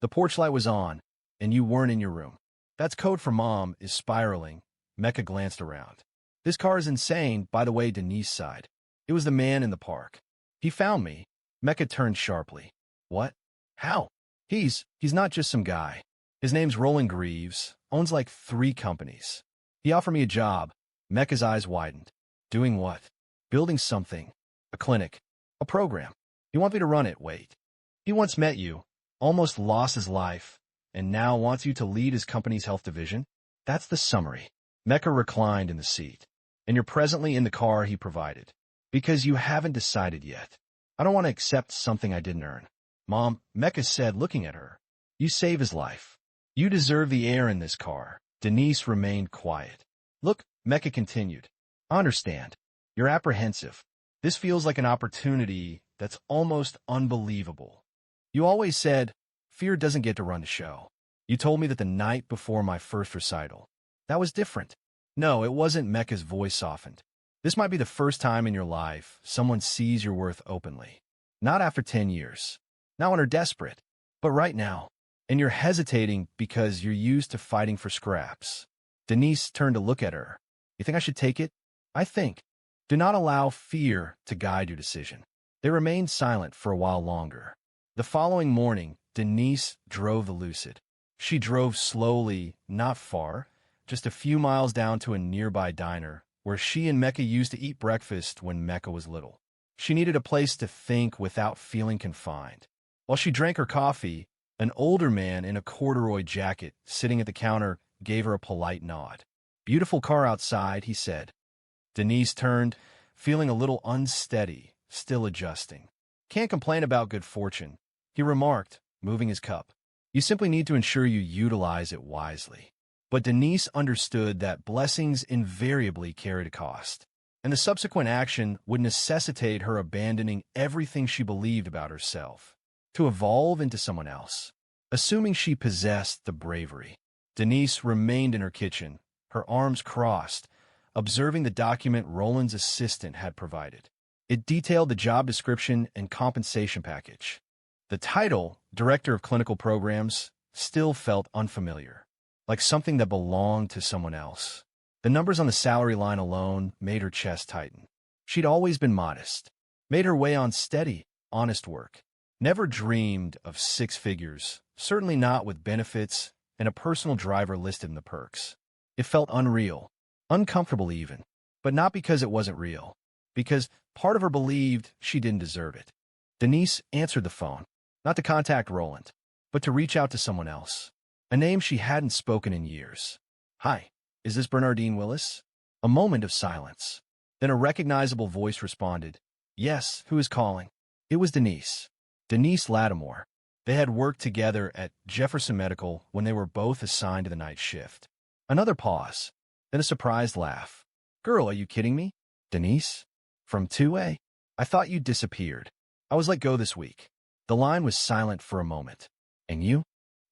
[SPEAKER 1] The porch light was on, and you weren't in your room." "That's code for Mom is spiraling." Mecca glanced around. "This car is insane," by the way. Denise sighed. "It was the man in the park. He found me." Mecca turned sharply. "What? How?" He's not just some guy. His name's Roland Greaves, owns like 3 companies. He offered me a job." Mecca's eyes widened. "Doing what?" "Building something. A clinic. A program. He wants me to run it." "Wait. He once met you, almost lost his life, and now wants you to lead his company's health division?" "That's the summary." Mecca reclined in the seat. "And you're presently in the car he provided. Because you haven't decided yet. I don't want to accept something I didn't earn." "Mom," Mecca said, looking at her, "you save his life. You deserve the air in this car." Denise remained quiet. "Look," Mecca continued, "I understand. You're apprehensive. This feels like an opportunity that's almost unbelievable. You always said, fear doesn't get to run the show. You told me that the night before my first recital. That was different." "No, it wasn't." Mecca's voice softened. "This might be the first time in your life someone sees your worth openly. Not after 10 years. Not when you're desperate. But right now. And you're hesitating because you're used to fighting for scraps." Denise turned to look at her. "You think I should take it?" "I think. Do not allow fear to guide your decision." They remained silent for a while longer. The following morning, Denise drove the Lucid. She drove slowly, not far, just a few miles down to a nearby diner, where she and Mecca used to eat breakfast when Mecca was little. She needed a place to think without feeling confined. While she drank her coffee, an older man in a corduroy jacket sitting at the counter gave her a polite nod. "Beautiful car outside," he said. Denise turned, feeling a little unsteady, still adjusting. "Can't complain about good fortune," he remarked, moving his cup. "You simply need to ensure you utilize it wisely." But Denise understood that blessings invariably carried a cost. and the subsequent action would necessitate her abandoning everything she believed about herself to evolve into someone else. Assuming she possessed the bravery, Denise remained in her kitchen, her arms crossed, observing the document Roland's assistant had provided. It detailed the job description and compensation package. The title, Director of Clinical Programs, still felt unfamiliar, like something that belonged to someone else. The numbers on the salary line alone made her chest tighten. She'd always been modest, made her way on steady, honest work. Never dreamed of six figures, certainly not with benefits and a personal driver listed in the perks. It felt unreal, uncomfortable even, but not because it wasn't real, because part of her believed she didn't deserve it. Denise answered the phone, not to contact Roland, but to reach out to someone else, a name she hadn't spoken in years. "Hi, is this Bernardine Willis?" A moment of silence. Then a recognizable voice responded, "Yes, who is calling?" It was Denise. Denise Lattimore. They had worked together at Jefferson Medical when they were both assigned to the night shift. Another pause, then a surprised laugh. "Girl, are you kidding me? Denise? From 2A? I thought you disappeared. I was let go this week." The line was silent for a moment. "And you?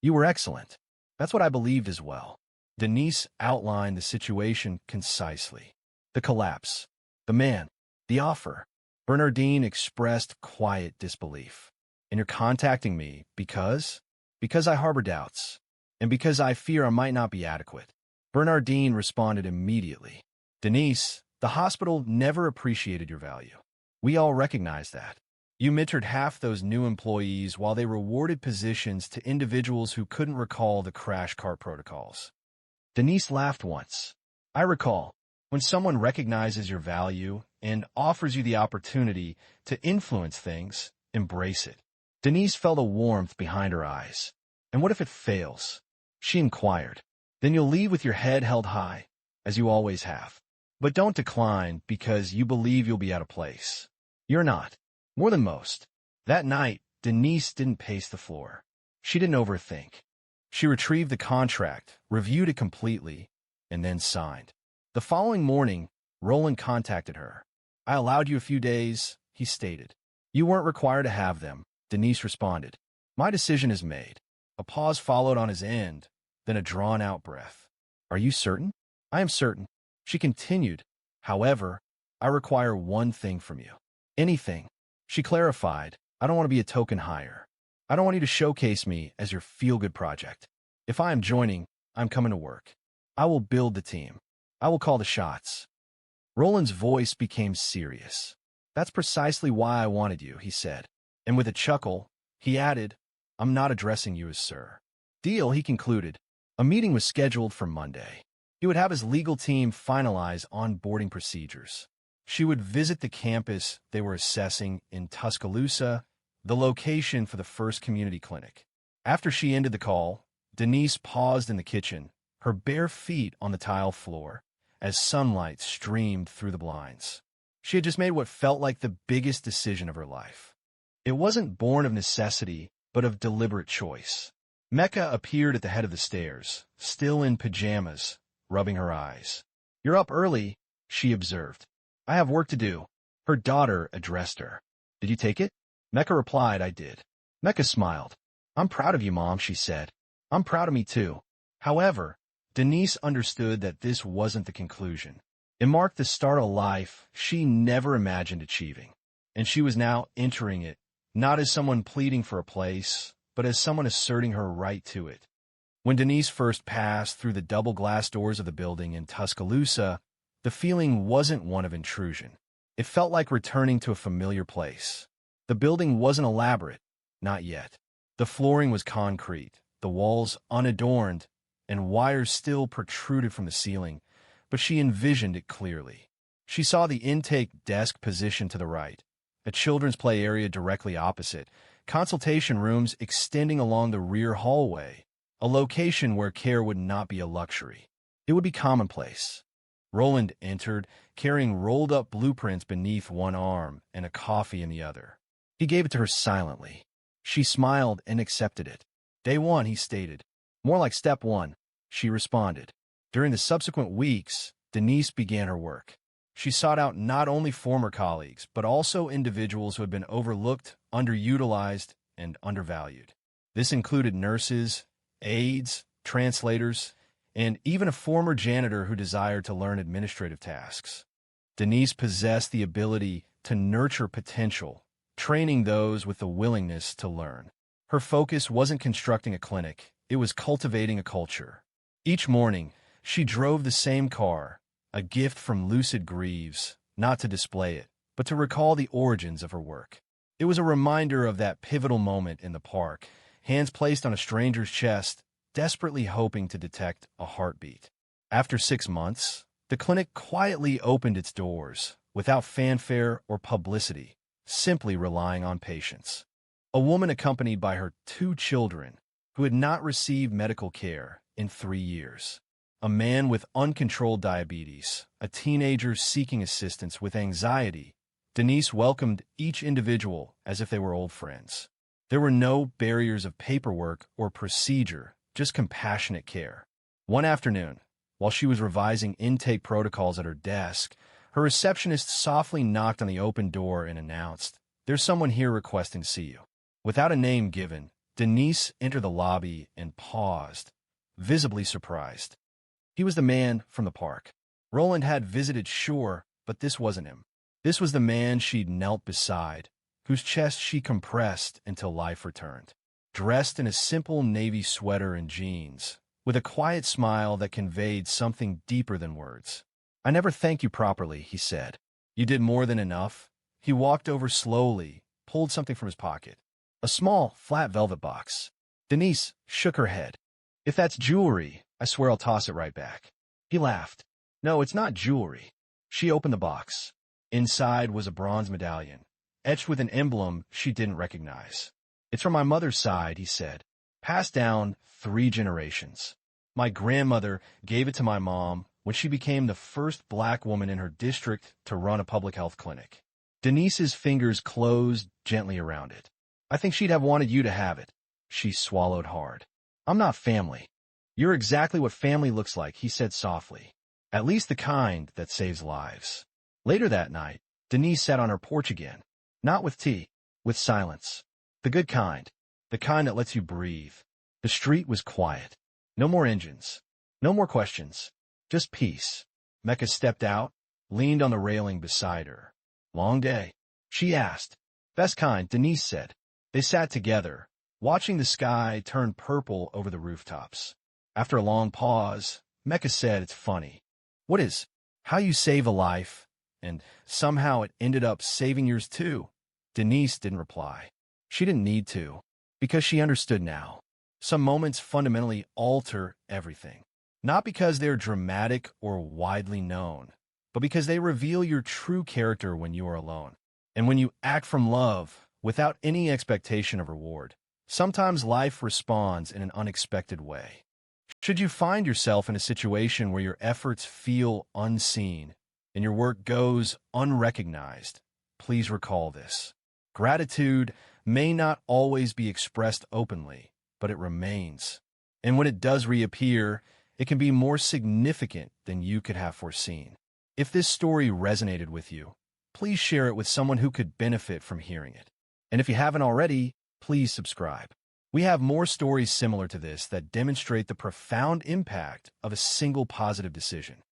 [SPEAKER 1] You were excellent." "That's what I believed as well." Denise outlined the situation concisely. The collapse, the man, the offer. Bernardine expressed quiet disbelief. "And you're contacting me because?" "Because I harbor doubts, and because I fear I might not be adequate." Bernardine responded immediately. "Denise, the hospital never appreciated your value. We all recognize that. You mentored half those new employees while they rewarded positions to individuals who couldn't recall the crash cart protocols." Denise laughed once. "I recall. When someone recognizes your value and offers you the opportunity to influence things, embrace it." Denise felt a warmth behind her eyes. "And what if it fails?" she inquired. "Then you'll leave with your head held high, as you always have. But don't decline because you believe you'll be out of place. You're not. More than most." That night, Denise didn't pace the floor. She didn't overthink. She retrieved the contract, reviewed it completely, and then signed. The following morning, Roland contacted her. "I allowed you a few days," he stated. "You weren't required to have them," Denise responded. "My decision is made." A pause followed on his end, then a drawn-out breath. "Are you certain?" "I am certain." She continued, "However, I require one thing from you." "Anything." She clarified, "I don't want to be a token hire. I don't want you to showcase me as your feel-good project. If I am joining, I'm coming to work. I will build the team. I will call the shots." Roland's voice became serious. "That's precisely why I wanted you," he said. And with a chuckle, he added, "I'm not addressing you as sir." "Deal," he concluded. A meeting was scheduled for Monday. He would have his legal team finalize onboarding procedures. She would visit the campus they were assessing in Tuscaloosa, the location for the first community clinic. After she ended the call, Denise paused in the kitchen, her bare feet on the tile floor, as sunlight streamed through the blinds. She had just made what felt like the biggest decision of her life. It wasn't born of necessity, but of deliberate choice. Mecca appeared at the head of the stairs, still in pajamas, rubbing her eyes. "You're up early," she observed. "I have work to do." Her daughter addressed her. "Did you take it?" Mecca replied, "I did." Mecca smiled. "I'm proud of you, Mom," she said. "I'm proud of me, too." However, Denise understood that this wasn't the conclusion. It marked the start of a life she never imagined achieving, and she was now entering it, not as someone pleading for a place, but as someone asserting her right to it. When Denise first passed through the double glass doors of the building in Tuscaloosa, the feeling wasn't one of intrusion. It felt like returning to a familiar place. The building wasn't elaborate, not yet. The flooring was concrete, the walls unadorned, and wires still protruded from the ceiling, but she envisioned it clearly. She saw the intake desk positioned to the right, a children's play area directly opposite, consultation rooms extending along the rear hallway, a location where care would not be a luxury. It would be commonplace. Roland entered, carrying rolled-up blueprints beneath one arm and a coffee in the other. He gave it to her silently. She smiled and accepted it. "Day one," he stated. "More like step one," she responded. During the subsequent weeks, Denise began her work. She sought out not only former colleagues, but also individuals who had been overlooked, underutilized, and undervalued. This included nurses, aides, translators, and even a former janitor who desired to learn administrative tasks. Denise possessed the ability to nurture potential, training those with the willingness to learn. Her focus wasn't constructing a clinic, it was cultivating a culture. Each morning, she drove the same car, a gift from Lucid Greaves, not to display it, but to recall the origins of her work. It was a reminder of that pivotal moment in the park, hands placed on a stranger's chest, desperately hoping to detect a heartbeat. After 6 months, the clinic quietly opened its doors, without fanfare or publicity, simply relying on patience. A woman accompanied by her 2 children, who had not received medical care in 3 years. A man with uncontrolled diabetes, a teenager seeking assistance with anxiety. Denise welcomed each individual as if they were old friends. There were no barriers of paperwork or procedure, just compassionate care. One afternoon, while she was revising intake protocols at her desk, her receptionist softly knocked on the open door and announced, "There's someone here requesting to see you." Without a name given, Denise entered the lobby and paused, visibly surprised. He was the man from the park. Roland had visited, sure, but this wasn't him. This was the man she'd knelt beside, whose chest she compressed until life returned. Dressed in a simple navy sweater and jeans, with a quiet smile that conveyed something deeper than words. "I never thanked you properly," he said. "You did more than enough." He walked over slowly, pulled something from his pocket. A small, flat velvet box. Denise shook her head. "If that's jewelry, I swear I'll toss it right back." He laughed. "No, it's not jewelry." She opened the box. Inside was a bronze medallion, etched with an emblem she didn't recognize. "It's from my mother's side," he said. "Passed down 3 generations. My grandmother gave it to my mom when she became the first black woman in her district to run a public health clinic." Denise's fingers closed gently around it. "I think she'd have wanted you to have it." She swallowed hard. "I'm not family." "You're exactly what family looks like," he said softly. "At least the kind that saves lives." Later that night, Denise sat on her porch again. Not with tea, with silence. The good kind. The kind that lets you breathe. The street was quiet. No more engines. No more questions. Just peace. Mecca stepped out, leaned on the railing beside her. "Long day?" she asked. "Best kind," Denise said. They sat together, watching the sky turn purple over the rooftops. After a long pause, Mecca said, "It's funny. What is? How you save a life, and somehow it ended up saving yours too." Denise didn't reply. She didn't need to, because she understood now. Some moments fundamentally alter everything. Not because they're dramatic or widely known, but because they reveal your true character when you are alone. And when you act from love, without any expectation of reward, sometimes life responds in an unexpected way. Should you find yourself in a situation where your efforts feel unseen and your work goes unrecognized, please recall this. Gratitude may not always be expressed openly, but it remains. And when it does reappear, it can be more significant than you could have foreseen. If this story resonated with you, please share it with someone who could benefit from hearing it. And if you haven't already, please subscribe. We have more stories similar to this that demonstrate the profound impact of a single positive decision.